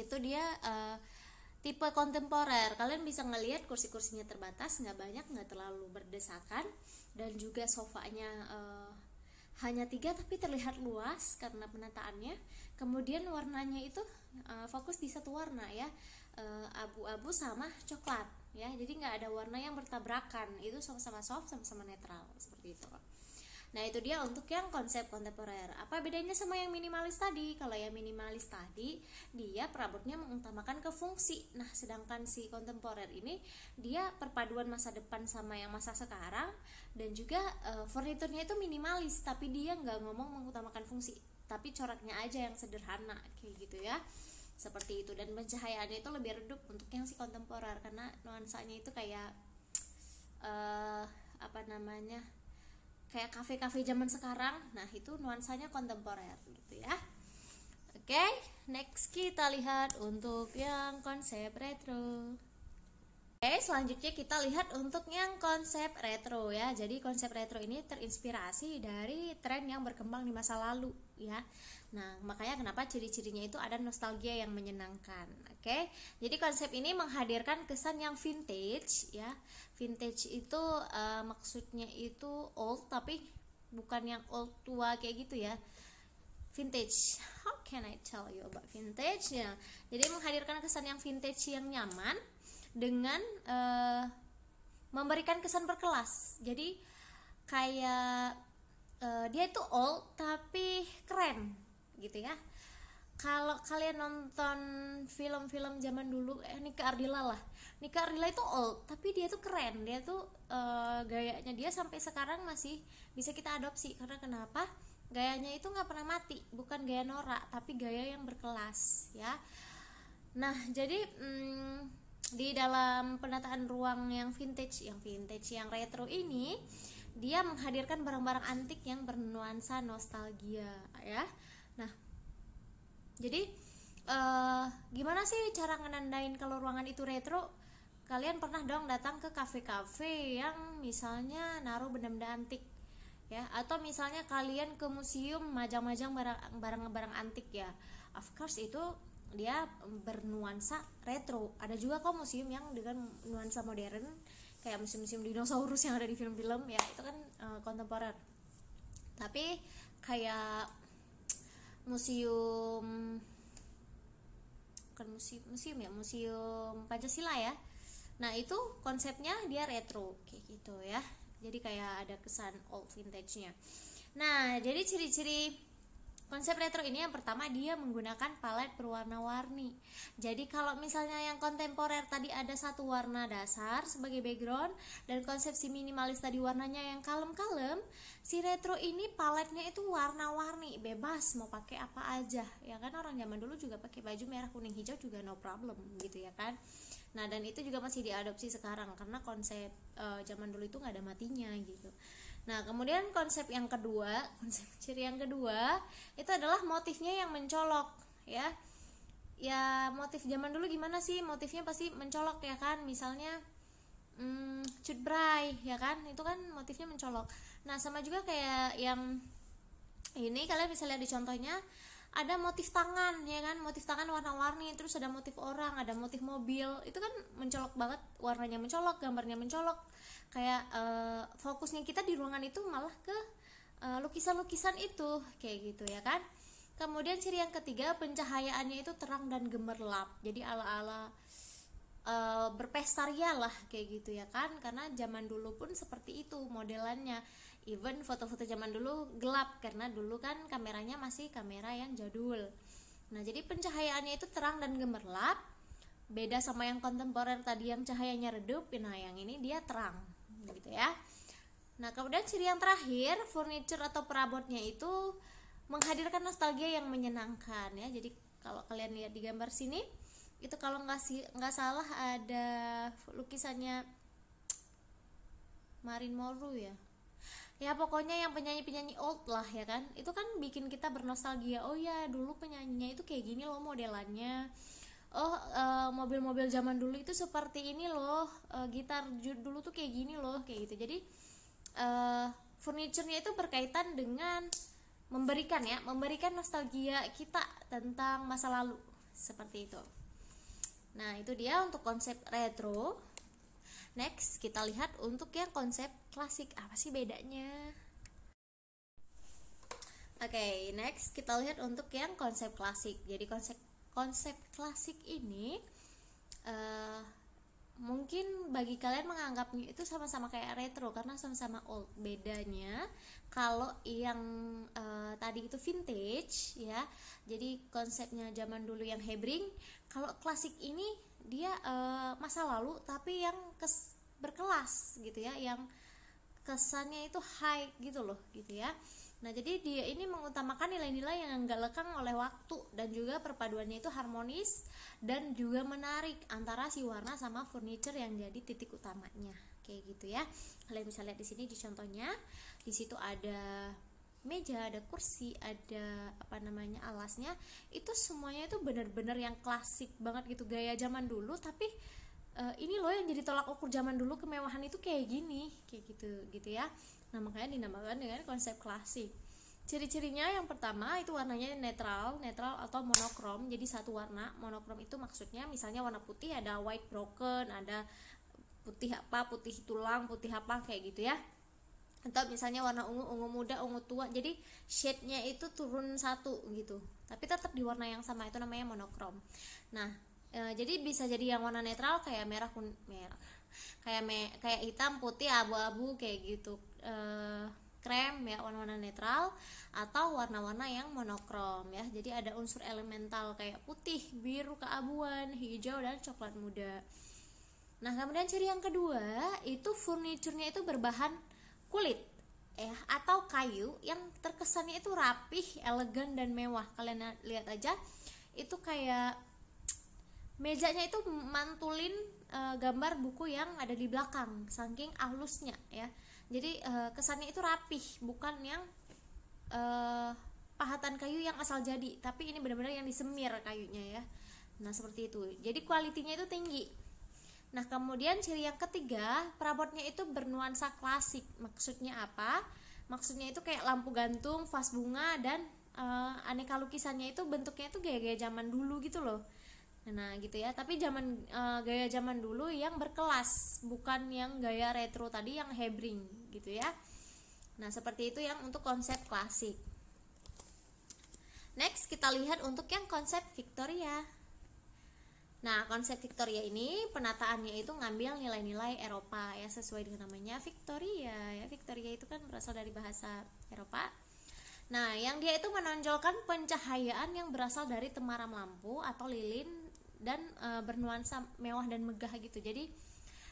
itu dia tipe kontemporer. Kalian bisa ngelihat kursi-kursinya terbatas, nggak banyak, nggak terlalu berdesakan, dan juga sofanya hanya 3 tapi terlihat luas karena penataannya. Kemudian warnanya itu fokus di satu warna ya, abu-abu sama coklat ya, jadi nggak ada warna yang bertabrakan, itu sama-sama soft, sama-sama netral seperti itu. Nah itu dia untuk yang konsep kontemporer. Apa bedanya sama yang minimalis tadi? Kalau yang minimalis tadi dia perabotnya mengutamakan ke fungsi. Nah sedangkan si kontemporer ini dia perpaduan masa depan sama yang masa sekarang. Dan juga furniturnya itu minimalis, tapi dia nggak ngomong mengutamakan fungsi, tapi coraknya aja yang sederhana kayak gitu ya, seperti itu. Dan pencahayaannya itu lebih redup untuk yang si kontemporer karena nuansanya itu kayak kayak kafe-kafe zaman sekarang. Nah itu nuansanya kontemporer gitu ya. Oke, next kita lihat untuk yang konsep retro. Oke, selanjutnya kita lihat untuk yang konsep retro ya. Jadi konsep retro ini terinspirasi dari tren yang berkembang di masa lalu ya. Nah, makanya kenapa ciri-cirinya itu ada nostalgia yang menyenangkan. Oke. Jadi konsep ini menghadirkan kesan yang vintage ya. Vintage itu maksudnya itu old tapi bukan yang old tua kayak gitu ya. Vintage. How can I tell you about vintage ya? Jadi menghadirkan kesan yang vintage yang nyaman dengan memberikan kesan berkelas. Jadi kayak dia itu old tapi keren gitu ya. Kalau kalian nonton film-film zaman dulu, Nika Ardila lah. Nika Ardila itu old tapi dia tuh keren. Dia tuh gayanya dia sampai sekarang masih bisa kita adopsi. Karena kenapa? Gayanya itu nggak pernah mati. Bukan gaya norak tapi gaya yang berkelas ya. Nah jadi di dalam penataan ruang yang vintage, yang retro ini, dia menghadirkan barang-barang antik yang bernuansa nostalgia ya. Nah, jadi gimana sih cara ngenandain kalau ruangan itu retro? Kalian pernah dong datang ke kafe-kafe yang misalnya naruh benda-benda antik ya, atau misalnya kalian ke museum majang-majang barang-barang antik ya. Of course itu dia bernuansa retro. Ada juga kok museum yang dengan nuansa modern kayak museum-museum dinosaurus yang ada di film-film ya, itu kan kontemporer. Tapi kayak museum Pancasila ya. Nah, itu konsepnya dia retro kayak gitu ya. Jadi kayak ada kesan old vintage-nya. Nah, jadi ciri-ciri konsep retro ini yang pertama dia menggunakan palet berwarna-warni. Jadi kalau misalnya yang kontemporer tadi ada satu warna dasar sebagai background dan konsepsi minimalis tadi warnanya yang kalem-kalem, si retro ini paletnya itu warna-warni, bebas mau pakai apa aja. Ya kan orang zaman dulu juga pakai baju merah, kuning, hijau juga no problem gitu ya kan. Nah, dan itu juga masih diadopsi sekarang karena konsep zaman dulu itu nggak ada matinya gitu. Nah, kemudian konsep ciri yang kedua itu adalah motifnya yang mencolok ya. Ya, motif zaman dulu gimana sih? Motifnya pasti mencolok ya kan. Misalnya cut bray ya kan, itu kan motifnya mencolok. Nah, sama juga kayak yang ini kalian bisa lihat di contohnya, ada motif tangan ya kan, motif tangan warna-warni, terus ada motif orang, ada motif mobil, itu kan mencolok banget, warnanya mencolok, gambarnya mencolok. Kayak fokusnya kita di ruangan itu malah ke lukisan-lukisan itu kayak gitu ya kan. Kemudian ciri yang ketiga, pencahayaannya itu terang dan gemerlap, jadi ala-ala berpesta ria lah kayak gitu ya kan, karena zaman dulu pun seperti itu modelannya. Even foto-foto zaman dulu gelap karena dulu kan kameranya masih kamera yang jadul. Nah, jadi pencahayaannya itu terang dan gemerlap, Beda sama yang kontemporer tadi yang cahayanya redup, nah yang ini dia terang gitu ya. Nah kemudian ciri yang terakhir, furniture atau perabotnya itu menghadirkan nostalgia yang menyenangkan ya. Jadi kalau kalian lihat di gambar sini itu kalau nggak salah ada lukisannya Marilyn Monroe ya. Ya pokoknya yang penyanyi-penyanyi old lah ya kan. Itu kan bikin kita bernostalgia. Oh ya dulu penyanyinya itu kayak gini loh modelannya. Oh mobil-mobil zaman dulu itu seperti ini loh. Gitar dulu tuh kayak gini loh kayak gitu. Jadi furniture-nya itu berkaitan dengan memberikan nostalgia kita tentang masa lalu seperti itu. Nah itu dia untuk konsep retro. Next kita lihat untuk yang konsep klasik, apa sih bedanya? Oke, next kita lihat untuk yang konsep klasik. Jadi konsep klasik ini mungkin bagi kalian menganggapnya itu sama-sama kayak retro karena sama-sama old. Bedanya kalau yang tadi itu vintage ya, jadi konsepnya zaman dulu yang hebring. Kalau klasik ini dia masa lalu tapi yang berkelas gitu ya, yang kesannya itu high gitu loh gitu ya. Nah jadi dia ini mengutamakan nilai-nilai yang enggak lekang oleh waktu dan juga perpaduannya itu harmonis dan juga menarik antara si warna sama furniture yang jadi titik utamanya kayak gitu ya. Kalian bisa lihat di sini di contohnya, di situ ada meja, ada kursi, ada alasnya, itu semuanya itu benar-benar yang klasik banget gitu, gaya zaman dulu. Tapi ini loh yang jadi tolak ukur zaman dulu, kemewahan itu kayak gini, kayak gitu ya. Nah makanya dinamakan dengan konsep klasik. Ciri-cirinya yang pertama itu warnanya netral atau monokrom, jadi satu warna. Monokrom itu maksudnya misalnya warna putih ada white broken, ada putih tulang, putih apa kayak gitu ya. Atau misalnya warna ungu muda, ungu tua, jadi shade-nya itu turun satu gitu, tapi tetap di warna yang sama, itu namanya monokrom. Nah jadi bisa jadi yang warna netral kayak merah kayak hitam, putih, abu-abu kayak gitu, krem ya, warna-warna netral, atau warna-warna yang monokrom ya. Jadi ada unsur elemental kayak putih, biru, keabuan, hijau, dan coklat muda. Nah kemudian ciri yang kedua itu furniturnya itu berbahan kulit ya atau kayu yang terkesannya itu rapih, elegan, dan mewah. Kalian lihat aja itu kayak mejanya itu mantulin gambar buku yang ada di belakang, saking halusnya ya. Jadi kesannya itu rapih, bukan yang pahatan kayu yang asal jadi, tapi ini benar-benar yang disemir kayunya ya. Nah seperti itu, jadi kualitinya itu tinggi. Nah kemudian ciri yang ketiga, perabotnya itu bernuansa klasik. Maksudnya apa? Maksudnya itu kayak lampu gantung, vas bunga, dan aneka lukisannya itu bentuknya itu gaya-gaya zaman dulu gitu loh. Nah gitu ya, tapi gaya zaman dulu yang berkelas, bukan yang gaya retro tadi yang hebring gitu ya. Nah seperti itu yang untuk konsep klasik. Next kita lihat untuk yang konsep Victoria. Nah konsep Victoria ini penataannya itu ngambil nilai-nilai Eropa ya, sesuai dengan namanya Victoria ya. Victoria itu kan berasal dari bahasa Eropa. Nah yang dia itu menonjolkan pencahayaan yang berasal dari temaram lampu atau lilin dan bernuansa mewah dan megah gitu. Jadi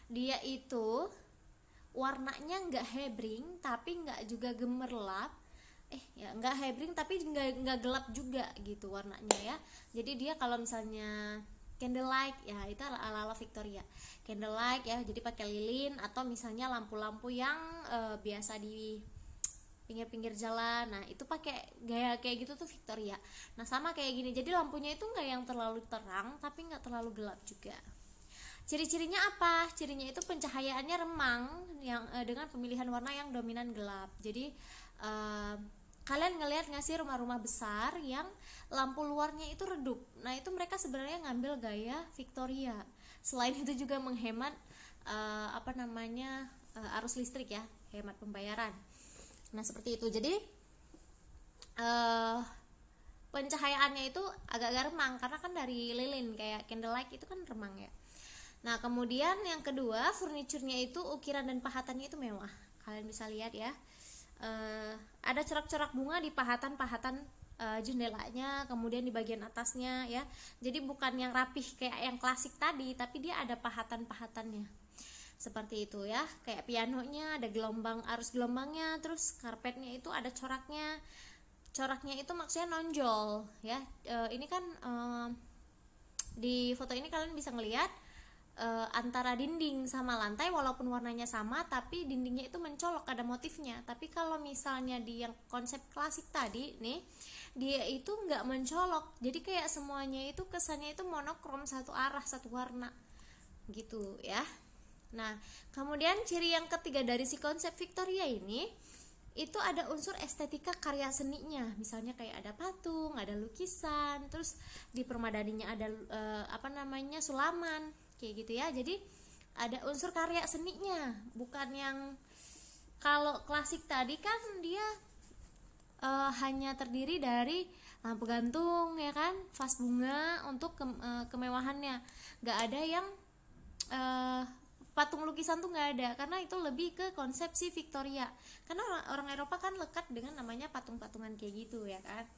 dia itu warnanya nggak hebring tapi nggak juga gemerlap, nggak hebring tapi nggak gelap juga gitu warnanya ya. Jadi dia kalau misalnya candlelight ya itu ala-ala Victoria, candlelight ya, jadi pakai lilin, atau misalnya lampu-lampu yang biasa di pinggir-pinggir jalan. Nah itu pakai gaya kayak gitu tuh Victoria. Nah sama kayak gini, jadi lampunya itu nggak yang terlalu terang tapi nggak terlalu gelap juga. Ciri-cirinya apa? Cirinya itu pencahayaannya remang yang dengan pemilihan warna yang dominan gelap. Jadi kalian ngelihat nggak sih rumah-rumah besar yang lampu luarnya itu redup? Nah itu mereka sebenarnya ngambil gaya Victoria. Selain itu juga menghemat arus listrik ya, hemat pembayaran. Nah seperti itu. Jadi pencahayaannya itu agak-agak remang karena kan dari lilin, kayak candlelight itu kan remang ya. Nah kemudian yang kedua, furniturnya itu ukiran dan pahatannya itu mewah. Kalian bisa lihat ya, ada corak-corak bunga di pahatan-pahatan jendelanya, kemudian di bagian atasnya ya. Jadi bukan yang rapih kayak yang klasik tadi, tapi dia ada pahatan-pahatannya. Seperti itu ya. Kayak pianonya ada gelombang, arus gelombangnya, terus karpetnya itu ada coraknya. Coraknya itu maksudnya nonjol ya. Ini kan di foto ini kalian bisa ngelihat antara dinding sama lantai walaupun warnanya sama, tapi dindingnya itu mencolok, ada motifnya. Tapi kalau misalnya di yang konsep klasik tadi nih, dia itu nggak mencolok, jadi kayak semuanya itu kesannya itu monokrom, satu arah, satu warna gitu ya. Nah, kemudian ciri yang ketiga dari si konsep Victoria ini, itu ada unsur estetika karya seninya. Misalnya kayak ada patung, ada lukisan, terus di permadaninya ada sulaman kayak gitu ya. Jadi ada unsur karya seninya, bukan yang kalau klasik tadi kan dia hanya terdiri dari lampu gantung ya kan, vas bunga untuk kemewahannya. Gak ada yang patung lukisan tuh nggak ada, karena itu lebih ke konsepsi Victoria, karena orang Eropa kan lekat dengan namanya patung-patungan kayak gitu ya kan.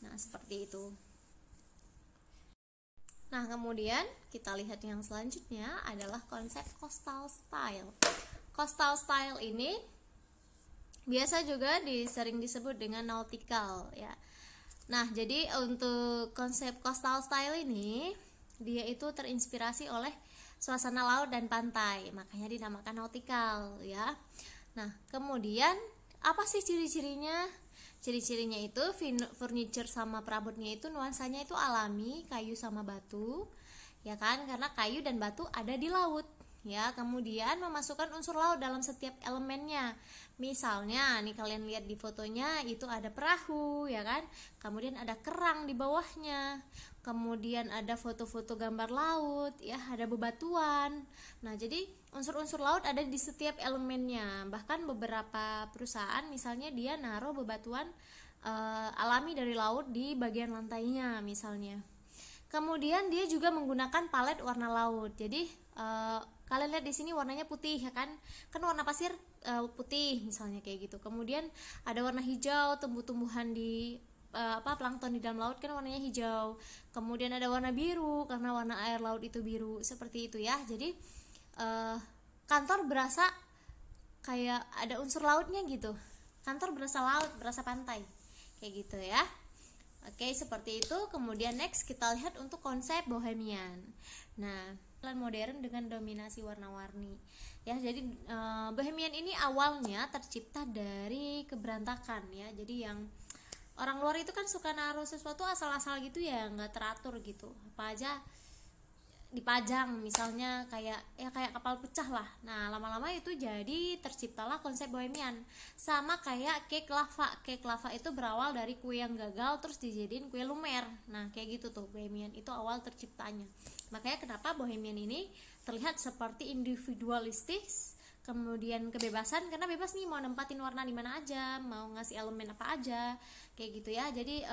Nah seperti itu. Nah kemudian kita lihat yang selanjutnya adalah konsep coastal style. Coastal style ini biasa juga sering disebut dengan nautical ya. Nah jadi untuk konsep coastal style ini, dia itu terinspirasi oleh suasana laut dan pantai, makanya dinamakan nautical ya. Nah kemudian apa sih ciri-cirinya? Ciri-cirinya itu furniture sama perabotnya itu nuansanya itu alami, kayu sama batu ya kan, karena kayu dan batu ada di laut ya. Kemudian memasukkan unsur laut dalam setiap elemennya. Misalnya nih kalian lihat di fotonya itu ada perahu ya kan, kemudian ada kerang di bawahnya, kemudian ada foto-foto gambar laut ya, ada bebatuan. Nah jadi unsur-unsur laut ada di setiap elemennya. Bahkan beberapa perusahaan misalnya dia naruh bebatuan alami dari laut di bagian lantainya misalnya. Kemudian dia juga menggunakan palet warna laut. Jadi kalian lihat di sini warnanya putih ya kan warna pasir putih misalnya kayak gitu. Kemudian ada warna hijau, tumbuh-tumbuhan di plankton di dalam laut kan warnanya hijau. Kemudian ada warna biru karena warna air laut itu biru, seperti itu ya. Jadi kantor berasa kayak ada unsur lautnya gitu. Kantor berasa laut, berasa pantai kayak gitu ya. Oke, seperti itu. Kemudian next kita lihat untuk konsep bohemian. Nah, modern dengan dominasi warna-warni. Ya, jadi bohemian ini awalnya tercipta dari keberantakan ya. Jadi yang orang luar itu kan suka naruh sesuatu asal-asal gitu ya, nggak teratur gitu. Apa aja dipajang, misalnya kayak kapal pecah lah. Nah lama-lama itu jadi terciptalah konsep bohemian. Sama kayak cake lava. Cake lava itu berawal dari kue yang gagal terus dijadiin kue lumer. Nah kayak gitu tuh bohemian itu awal terciptanya. Makanya kenapa bohemian ini terlihat seperti individualistis, kemudian kebebasan, karena bebas nih mau nempatin warna di mana aja, mau ngasih elemen apa aja kayak gitu ya. Jadi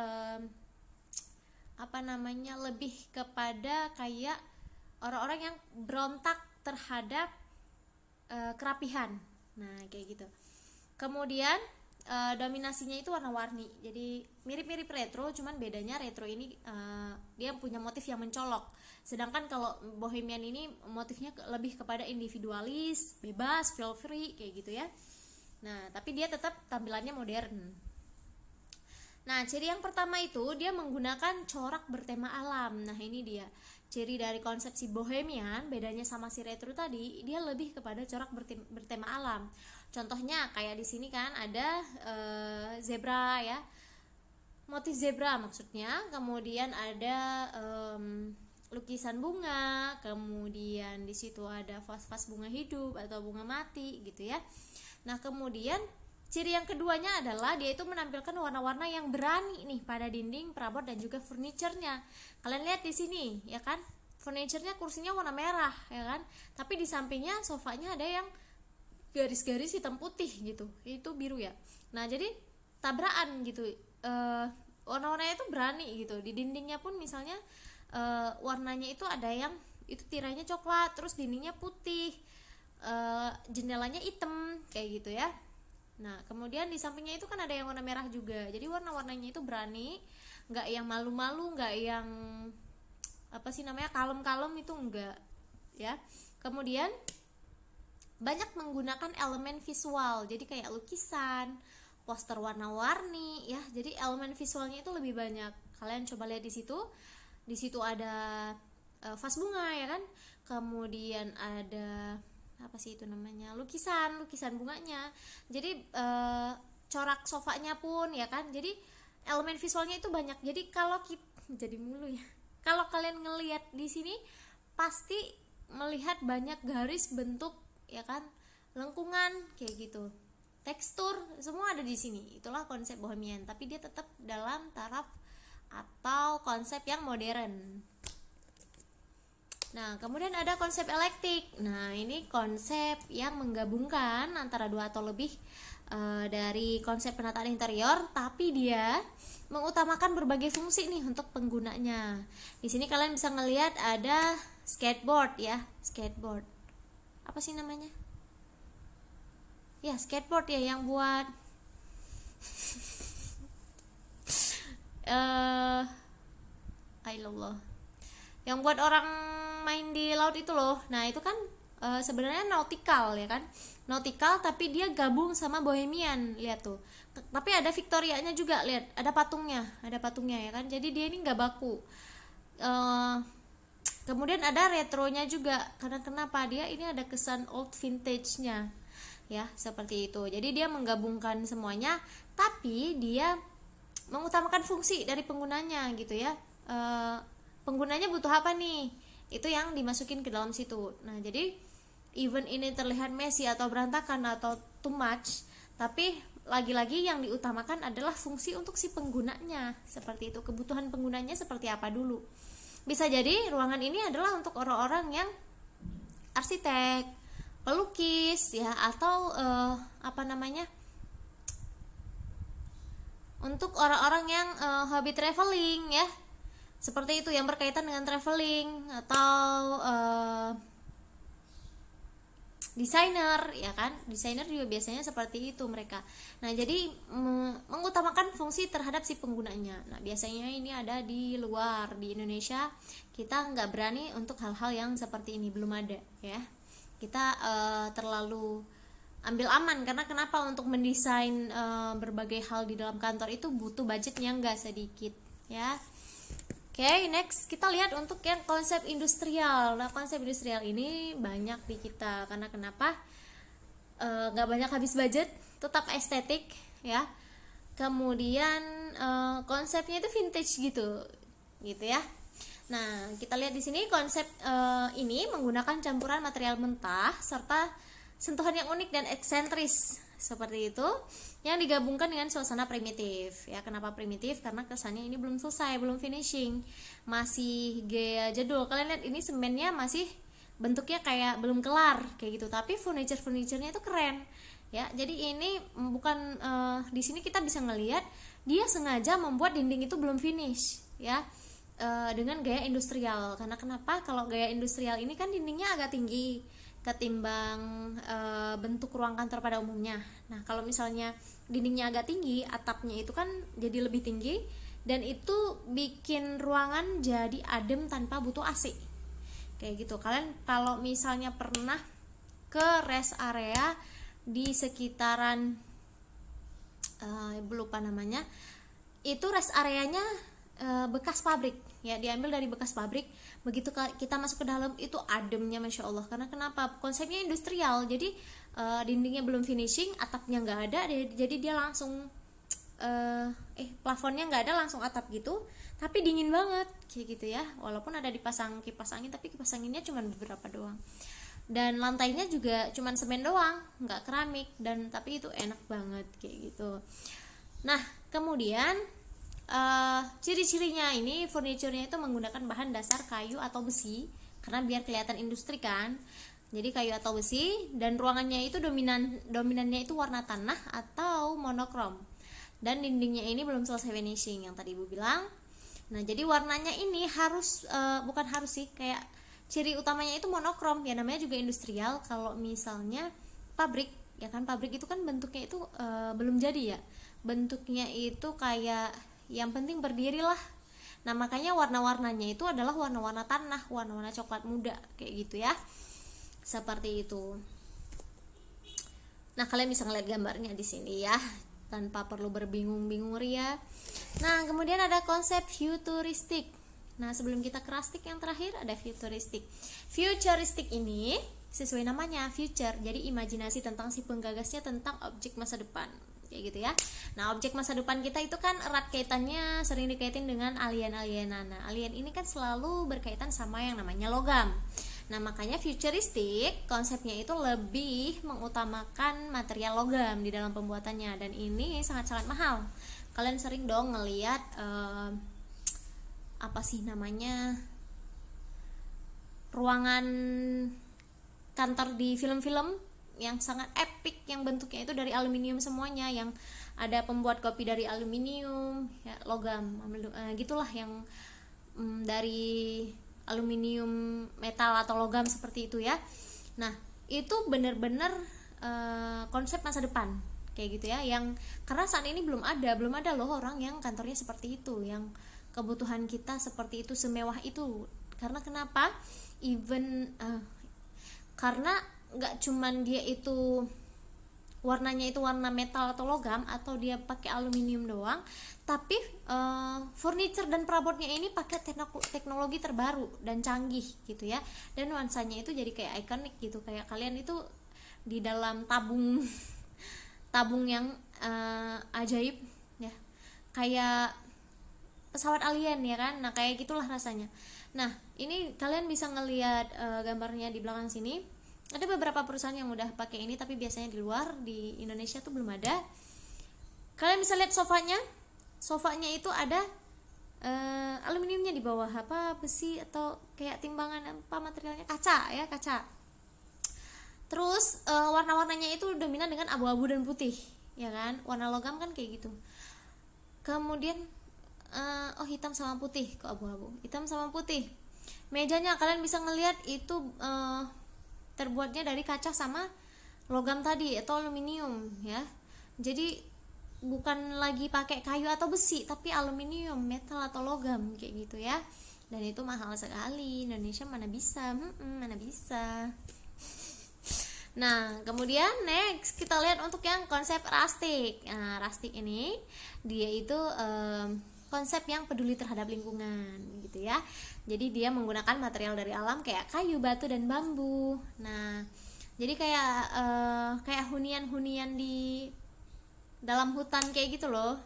lebih kepada kayak orang-orang yang berontak terhadap kerapihan. Nah kayak gitu. Kemudian dominasinya itu warna-warni. Jadi mirip-mirip retro, cuman bedanya retro ini dia punya motif yang mencolok. Sedangkan kalau bohemian ini motifnya lebih kepada individualis, bebas, feel free kayak gitu ya. Nah tapi dia tetap tampilannya modern. Nah ciri yang pertama itu dia menggunakan corak bertema alam. Nah ini dia ciri dari konsepsi bohemian. Bedanya sama si retro tadi, dia lebih kepada corak bertema alam. Contohnya kayak di sini kan ada zebra ya, motif zebra maksudnya. Kemudian ada lukisan bunga, kemudian di situ ada vas-vas bunga hidup atau bunga mati gitu ya. Nah kemudian ciri yang keduanya adalah dia itu menampilkan warna-warna yang berani nih pada dinding, perabot dan juga furniturnya. Kalian lihat di sini ya kan, furniturnya kursinya warna merah ya kan, tapi di sampingnya sofanya ada yang garis-garis hitam putih gitu, itu biru ya. Nah jadi tabrakan gitu, warna-warnanya itu berani gitu. Di dindingnya pun misalnya warnanya itu ada yang itu tirainya coklat, terus dindingnya putih, jendelanya hitam kayak gitu ya. Nah, kemudian di sampingnya itu kan ada yang warna merah juga. Jadi warna-warnanya itu berani, nggak yang malu-malu, nggak yang apa sih namanya, kalem-kalem, itu enggak ya. Kemudian banyak menggunakan elemen visual, jadi kayak lukisan, poster warna-warni ya. Jadi elemen visualnya itu lebih banyak. Kalian coba lihat di situ. Di situ ada vas bunga ya kan. Kemudian ada apa sih itu namanya, lukisan bunganya. Jadi corak sofanya pun ya kan. Jadi elemen visualnya itu banyak. Jadi kalau kita jadi mulu ya, kalau kalian ngelihat di sini pasti melihat banyak garis, bentuk ya kan, lengkungan kayak gitu, tekstur semua ada di sini. Itulah konsep bohemian, tapi dia tetap dalam taraf atau konsep yang modern. Nah, kemudian ada konsep eklektik. Nah, ini konsep yang menggabungkan antara dua atau lebih dari konsep penataan interior, tapi dia mengutamakan berbagai fungsi nih untuk penggunanya. Di sini kalian bisa ngelihat ada skateboard ya, skateboard. Apa sih namanya? Ya, skateboard ya, yang buat Allah, yang buat orang main di laut itu loh. Nah, itu kan sebenarnya nautical ya kan, nautical, tapi dia gabung sama bohemian. Lihat tuh, tapi ada Victorianya juga, lihat ada patungnya ya kan. Jadi dia ini nggak baku. Kemudian ada retronya juga, karena kenapa, dia ini ada kesan old vintage-nya ya, seperti itu. Jadi dia menggabungkan semuanya, tapi dia mengutamakan fungsi dari penggunanya gitu ya. Penggunanya butuh apa nih, itu yang dimasukin ke dalam situ. Nah, jadi even ini terlihat messy atau berantakan atau too much, tapi lagi-lagi yang diutamakan adalah fungsi untuk si penggunanya. Seperti itu, kebutuhan penggunanya seperti apa dulu. Bisa jadi ruangan ini adalah untuk orang-orang yang arsitek, pelukis ya, atau apa namanya, untuk orang-orang yang hobi traveling ya, seperti itu, yang berkaitan dengan traveling, atau desainer ya kan. Desainer juga biasanya seperti itu mereka. Nah, jadi mengutamakan fungsi terhadap si penggunanya. Nah, biasanya ini ada di luar. Di Indonesia kita nggak berani untuk hal-hal yang seperti ini, belum ada ya. Kita terlalu ambil aman, karena kenapa, untuk mendesain berbagai hal di dalam kantor itu butuh budget yang nggak sedikit ya. Oke, next kita lihat untuk yang konsep industrial. Nah, konsep industrial ini banyak di kita, karena kenapa, nggak banyak habis budget, tetap estetik ya. Kemudian konsepnya itu vintage gitu ya. Nah, kita lihat di sini konsep ini menggunakan campuran material mentah serta sentuhan yang unik dan eksentris seperti itu, yang digabungkan dengan suasana primitif ya. Kenapa primitif? Karena kesannya ini belum selesai, belum finishing, masih gaya jadul. Kalian lihat ini semennya masih bentuknya kayak belum kelar kayak gitu, tapi furniture-nya itu keren ya. Jadi ini bukan di sini kita bisa ngelihat dia sengaja membuat dinding itu belum finish ya, dengan gaya industrial. Karena kenapa, kalau gaya industrial ini kan dindingnya agak tinggi ketimbang bentuk ruang kantor pada umumnya. Nah, kalau misalnya dindingnya agak tinggi, atapnya itu kan jadi lebih tinggi, dan itu bikin ruangan jadi adem tanpa butuh AC kayak gitu. Kalian kalau misalnya pernah ke rest area di sekitaran lupa namanya, itu rest areanya bekas pabrik ya, diambil dari bekas pabrik. Begitu kita masuk ke dalam, itu ademnya Masya Allah. Karena kenapa, konsepnya industrial. Jadi dindingnya belum finishing, atapnya nggak ada, jadi dia langsung plafonnya nggak ada, langsung atap gitu, tapi dingin banget kayak gitu ya. Walaupun ada dipasang kipas angin, tapi kipas anginnya cuma beberapa doang, dan lantainya juga cuma semen doang, nggak keramik, dan tapi itu enak banget kayak gitu. Nah, kemudian ciri-cirinya ini, furniturnya itu menggunakan bahan dasar kayu atau besi, karena biar kelihatan industri kan. Jadi kayu atau besi, dan ruangannya itu dominannya itu warna tanah atau monokrom, dan dindingnya ini belum selesai finishing yang tadi Ibu bilang. Nah, jadi warnanya ini harus bukan harus sih, kayak ciri utamanya itu monokrom ya, namanya juga industrial. Kalau misalnya pabrik ya kan. Pabrik itu kan bentuknya itu belum jadi ya, bentuknya itu kayak yang penting berdiri lah. Nah makanya warna-warnanya itu adalah warna-warna tanah, warna-warna coklat muda kayak gitu ya, seperti itu. Nah kalian bisa ngeliat gambarnya di sini ya, tanpa perlu berbingung-bingung ria. Nah kemudian ada konsep futuristik. Nah sebelum kita ke rustic yang terakhir ada futuristik. Futuristik ini sesuai namanya future, jadi imajinasi tentang si penggagasnya tentang objek masa depan kayak gitu ya. Nah objek masa depan kita itu kan erat kaitannya, sering dikaitin dengan alien-alienan. Nah alien ini kan selalu berkaitan sama yang namanya logam. Nah makanya futuristik konsepnya itu lebih mengutamakan material logam di dalam pembuatannya, dan ini sangat-sangat mahal. Kalian sering dong ngelihat apa sih namanya, ruangan kantor di film-film yang sangat epic, yang bentuknya itu dari aluminium semuanya, yang ada pembuat kopi dari aluminium ya, logam gitulah, yang dari aluminium, metal atau logam seperti itu ya. Nah itu benar-benar konsep masa depan kayak gitu ya, yang karena saat ini belum ada loh orang yang kantornya seperti itu, yang kebutuhan kita seperti itu, semewah itu. Karena kenapa? Karena nggak cuman dia itu warnanya itu warna metal atau logam, atau dia pakai aluminium doang, tapi furniture dan perabotnya ini pakai teknologi terbaru dan canggih gitu ya. Dan nuansanya itu jadi kayak ikonik gitu, kayak kalian itu di dalam tabung yang ajaib ya, kayak pesawat alien ya kan. Nah kayak gitulah rasanya. Nah ini kalian bisa ngelihat gambarnya di belakang sini. Ada beberapa perusahaan yang udah pakai ini, tapi biasanya di luar, di Indonesia tuh belum ada. Kalian bisa lihat sofanya itu ada aluminiumnya di bawah, apa besi atau kayak timbangan apa materialnya, kaca. Terus warna-warnanya itu dominan dengan abu-abu dan putih ya kan, warna logam kan kayak gitu. Kemudian hitam sama putih, kok abu-abu, hitam sama putih. Mejanya kalian bisa ngelihat itu terbuatnya dari kaca sama logam tadi atau aluminium ya. Jadi bukan lagi pakai kayu atau besi, tapi aluminium, metal atau logam kayak gitu ya. Dan itu mahal sekali, Indonesia mana bisa. Nah kemudian next kita lihat untuk yang konsep rustic. Nah rustic ini dia itu konsep yang peduli terhadap lingkungan gitu ya. Jadi dia menggunakan material dari alam kayak kayu, batu, dan bambu. Nah jadi kayak hunian-hunian di dalam hutan kayak gitu loh.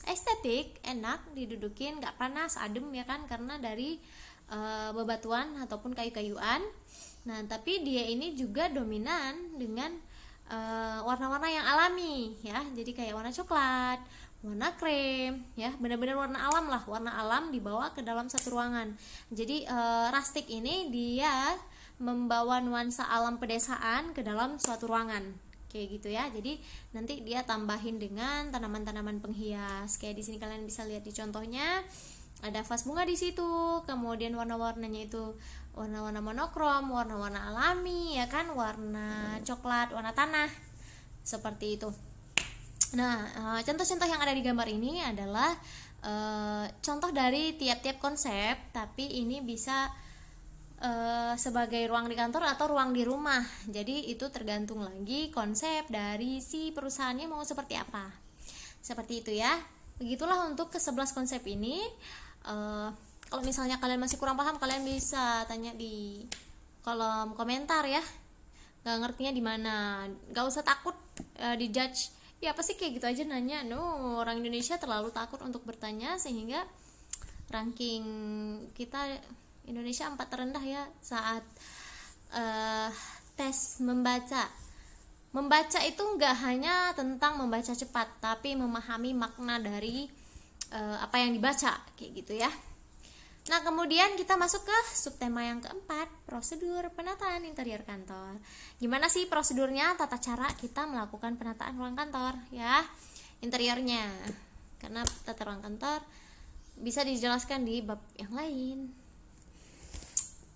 Estetik, enak didudukin, gak panas, adem ya kan, karena dari bebatuan ataupun kayu-kayuan. Nah tapi dia ini juga dominan dengan warna-warna yang alami ya. Jadi kayak warna coklat, warna krem ya, benar-benar warna alam lah, warna alam dibawa ke dalam satu ruangan. Jadi rustic ini dia membawa nuansa alam pedesaan ke dalam suatu ruangan kayak gitu ya. Jadi nanti dia tambahin dengan tanaman-tanaman penghias kayak di sini kalian bisa lihat di contohnya, ada vas bunga di situ. Kemudian warna-warnanya itu warna-warna monokrom, warna-warna alami ya kan, warna coklat, warna tanah seperti itu. Nah contoh-contoh yang ada di gambar ini adalah contoh dari tiap-tiap konsep, tapi ini bisa sebagai ruang di kantor atau ruang di rumah. Jadi itu tergantung lagi konsep dari si perusahaannya mau seperti apa, seperti itu ya. Begitulah untuk ke-11 konsep ini. Kalau misalnya kalian masih kurang paham, kalian bisa tanya di kolom komentar ya. Gak ngertinya di mana, gak usah takut dijudge. Ya apa sih kayak gitu aja nanya. No, orang Indonesia terlalu takut untuk bertanya, sehingga ranking kita Indonesia 4 terendah ya saat tes membaca. Membaca itu nggak hanya tentang membaca cepat, tapi memahami makna dari apa yang dibaca kayak gitu ya. Nah kemudian kita masuk ke subtema yang keempat, prosedur penataan interior kantor. Gimana sih prosedurnya, tata cara kita melakukan penataan ruang kantor ya, interiornya. Karena tata ruang kantor bisa dijelaskan di bab yang lain.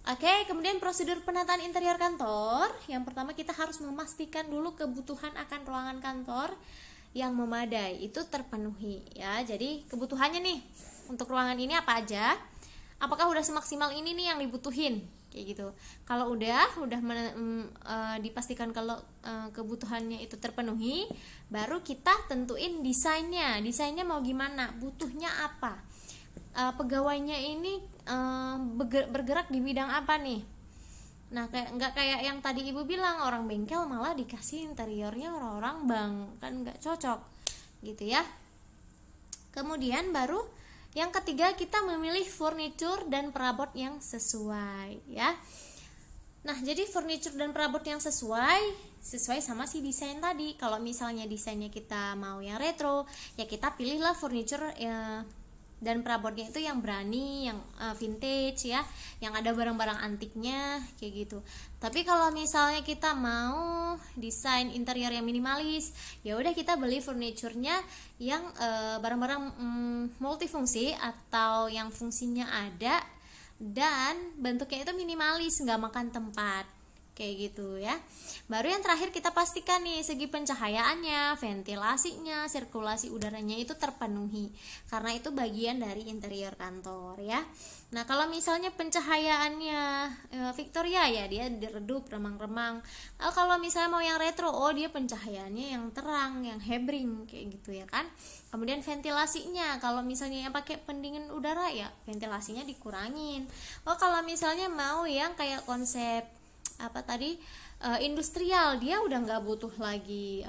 Oke, kemudian prosedur penataan interior kantor. Yang pertama kita harus memastikan dulu kebutuhan akan ruangan kantor yang memadai itu terpenuhi ya. Jadi kebutuhannya nih untuk ruangan ini apa aja? Apakah udah semaksimal ini nih yang dibutuhin? Kayak gitu. Kalau udah dipastikan kalau kebutuhannya itu terpenuhi, baru kita tentuin desainnya. Desainnya mau gimana? Butuhnya apa? Pegawainya ini bergerak di bidang apa nih? Nah, nggak kayak yang tadi ibu bilang, orang bengkel malah dikasih interiornya orang-orang bank, kan nggak cocok gitu ya. Kemudian baru yang ketiga, kita memilih furniture dan perabot yang sesuai ya. Nah, jadi furniture dan perabot yang sesuai sama si desain tadi. Kalau misalnya desainnya kita mau yang retro, ya kita pilihlah furniture dan perabotnya itu yang berani, yang vintage ya, yang ada barang-barang antiknya kayak gitu. Tapi kalau misalnya kita mau desain interior yang minimalis, ya udah kita beli furniturnya yang barang-barang multifungsi atau yang fungsinya ada dan bentuknya itu minimalis, nggak makan tempat kayak gitu ya. Baru yang terakhir kita pastikan nih segi pencahayaannya, ventilasinya, sirkulasi udaranya itu terpenuhi, karena itu bagian dari interior kantor ya. Nah, kalau misalnya pencahayaannya Victoria ya dia diredup, remang-remang. Kalau misalnya mau yang retro, dia pencahayaannya yang terang, yang hebring kayak gitu ya kan. Kemudian ventilasinya, kalau misalnya yang pakai pendingin udara ya ventilasinya dikurangin. Kalau misalnya mau yang kayak konsep industrial, dia udah nggak butuh lagi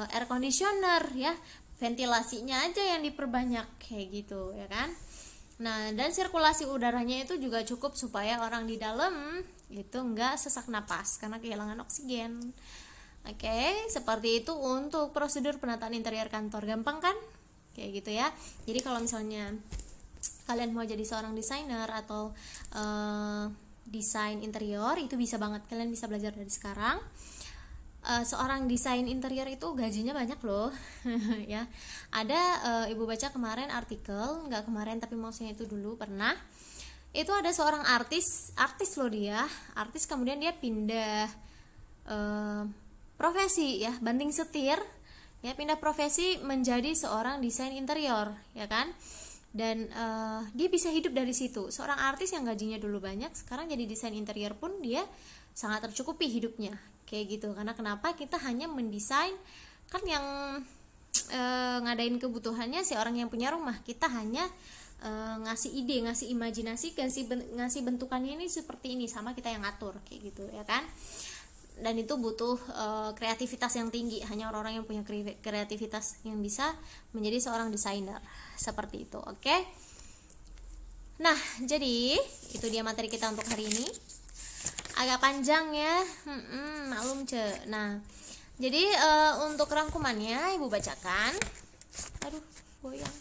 air conditioner ya, ventilasinya aja yang diperbanyak kayak gitu ya kan. Nah, dan sirkulasi udaranya itu juga cukup supaya orang di dalam itu nggak sesak napas karena kehilangan oksigen. Oke, seperti itu untuk prosedur penataan interior kantor. Gampang kan kayak gitu ya. Jadi kalau misalnya kalian mau jadi seorang desainer atau desain interior, itu bisa banget, kalian bisa belajar dari sekarang. Seorang desain interior itu gajinya banyak loh ya. Ada ibu baca kemarin artikel, nggak kemarin tapi maksudnya itu dulu pernah, itu ada seorang artis loh, dia artis, kemudian dia pindah profesi ya, banting setir ya, pindah profesi menjadi seorang desain interior ya kan. Dan dia bisa hidup dari situ. Seorang artis yang gajinya dulu banyak, sekarang jadi desain interior pun dia sangat tercukupi hidupnya kayak gitu. Karena kenapa? Kita hanya mendesain, kan yang ngadain kebutuhannya si orang yang punya rumah, kita hanya ngasih ide, ngasih imajinasi, ngasih bentukannya ini seperti ini, sama kita yang ngatur kayak gitu ya kan. Dan itu butuh kreativitas yang tinggi, hanya orang-orang yang punya kreativitas yang bisa menjadi seorang desainer seperti itu. Oke. Nah, jadi itu dia materi kita untuk hari ini, agak panjang ya, maklum ce. Nah, jadi untuk rangkumannya ibu bacakan, goyang,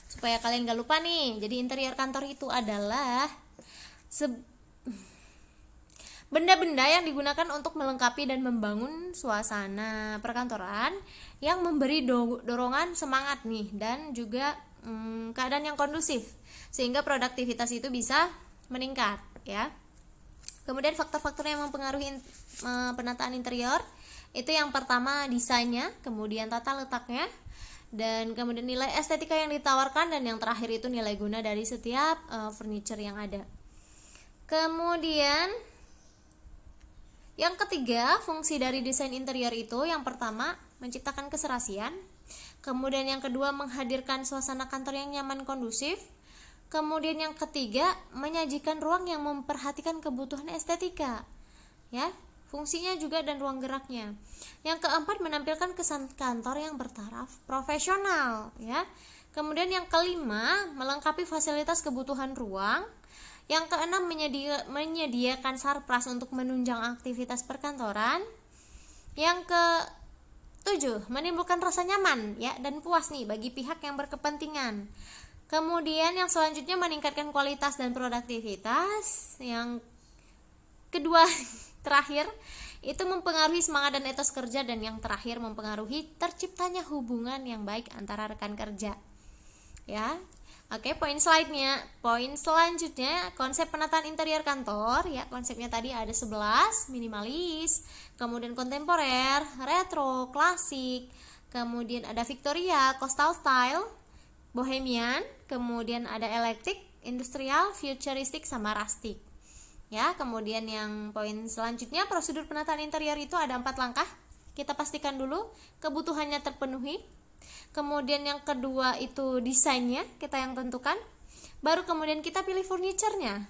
supaya kalian gak lupa nih. Jadi interior kantor itu adalah benda-benda yang digunakan untuk melengkapi dan membangun suasana perkantoran yang memberi dorongan semangat nih, dan juga keadaan yang kondusif sehingga produktivitas itu bisa meningkat ya. Kemudian faktor-faktor yang mempengaruhi penataan interior itu yang pertama desainnya, kemudian tata letaknya, dan kemudian nilai estetika yang ditawarkan, dan yang terakhir itu nilai guna dari setiap furniture yang ada. Kemudian yang ketiga, fungsi dari desain interior itu yang pertama menciptakan keserasian, kemudian yang kedua menghadirkan suasana kantor yang nyaman kondusif, kemudian yang ketiga menyajikan ruang yang memperhatikan kebutuhan estetika ya, fungsinya juga dan ruang geraknya. Yang keempat menampilkan kesan kantor yang bertaraf profesional ya. Kemudian yang kelima melengkapi fasilitas kebutuhan ruang. Yang keenam menyediakan sarpras untuk menunjang aktivitas perkantoran. Yang ketujuh menimbulkan rasa nyaman ya dan puas nih bagi pihak yang berkepentingan. Kemudian yang selanjutnya meningkatkan kualitas dan produktivitas. Yang kedua terakhir itu mempengaruhi semangat dan etos kerja, dan yang terakhir mempengaruhi terciptanya hubungan yang baik antara rekan kerja ya. Oke, poin slide-nya. Poin selanjutnya, konsep penataan interior kantor ya. Konsepnya tadi ada 11, minimalis, kemudian kontemporer, retro, klasik, kemudian ada Victoria, coastal style, bohemian, kemudian ada electric, industrial, futuristik, sama rustic. Ya, kemudian yang poin selanjutnya, prosedur penataan interior itu ada 4 langkah. Kita pastikan dulu kebutuhannya terpenuhi. Kemudian yang kedua itu desainnya, kita yang tentukan. Baru kemudian kita pilih furniturnya.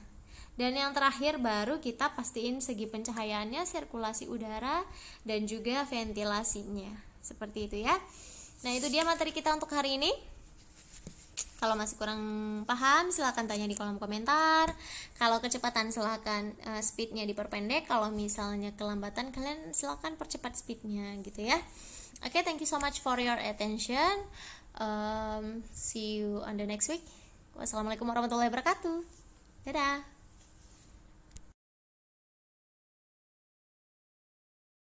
Dan yang terakhir baru kita pastiin segi pencahayaannya, sirkulasi udara, dan juga ventilasinya. Seperti itu ya. Nah, itu dia materi kita untuk hari ini. Kalau masih kurang paham, silahkan tanya di kolom komentar. Kalau kecepatan silahkan speednya diperpendek. Kalau misalnya kelambatan, kalian silahkan percepat speednya gitu ya. Oke, thank you so much for your attention. See you on the next week. Wassalamualaikum warahmatullahi wabarakatuh. Dadah.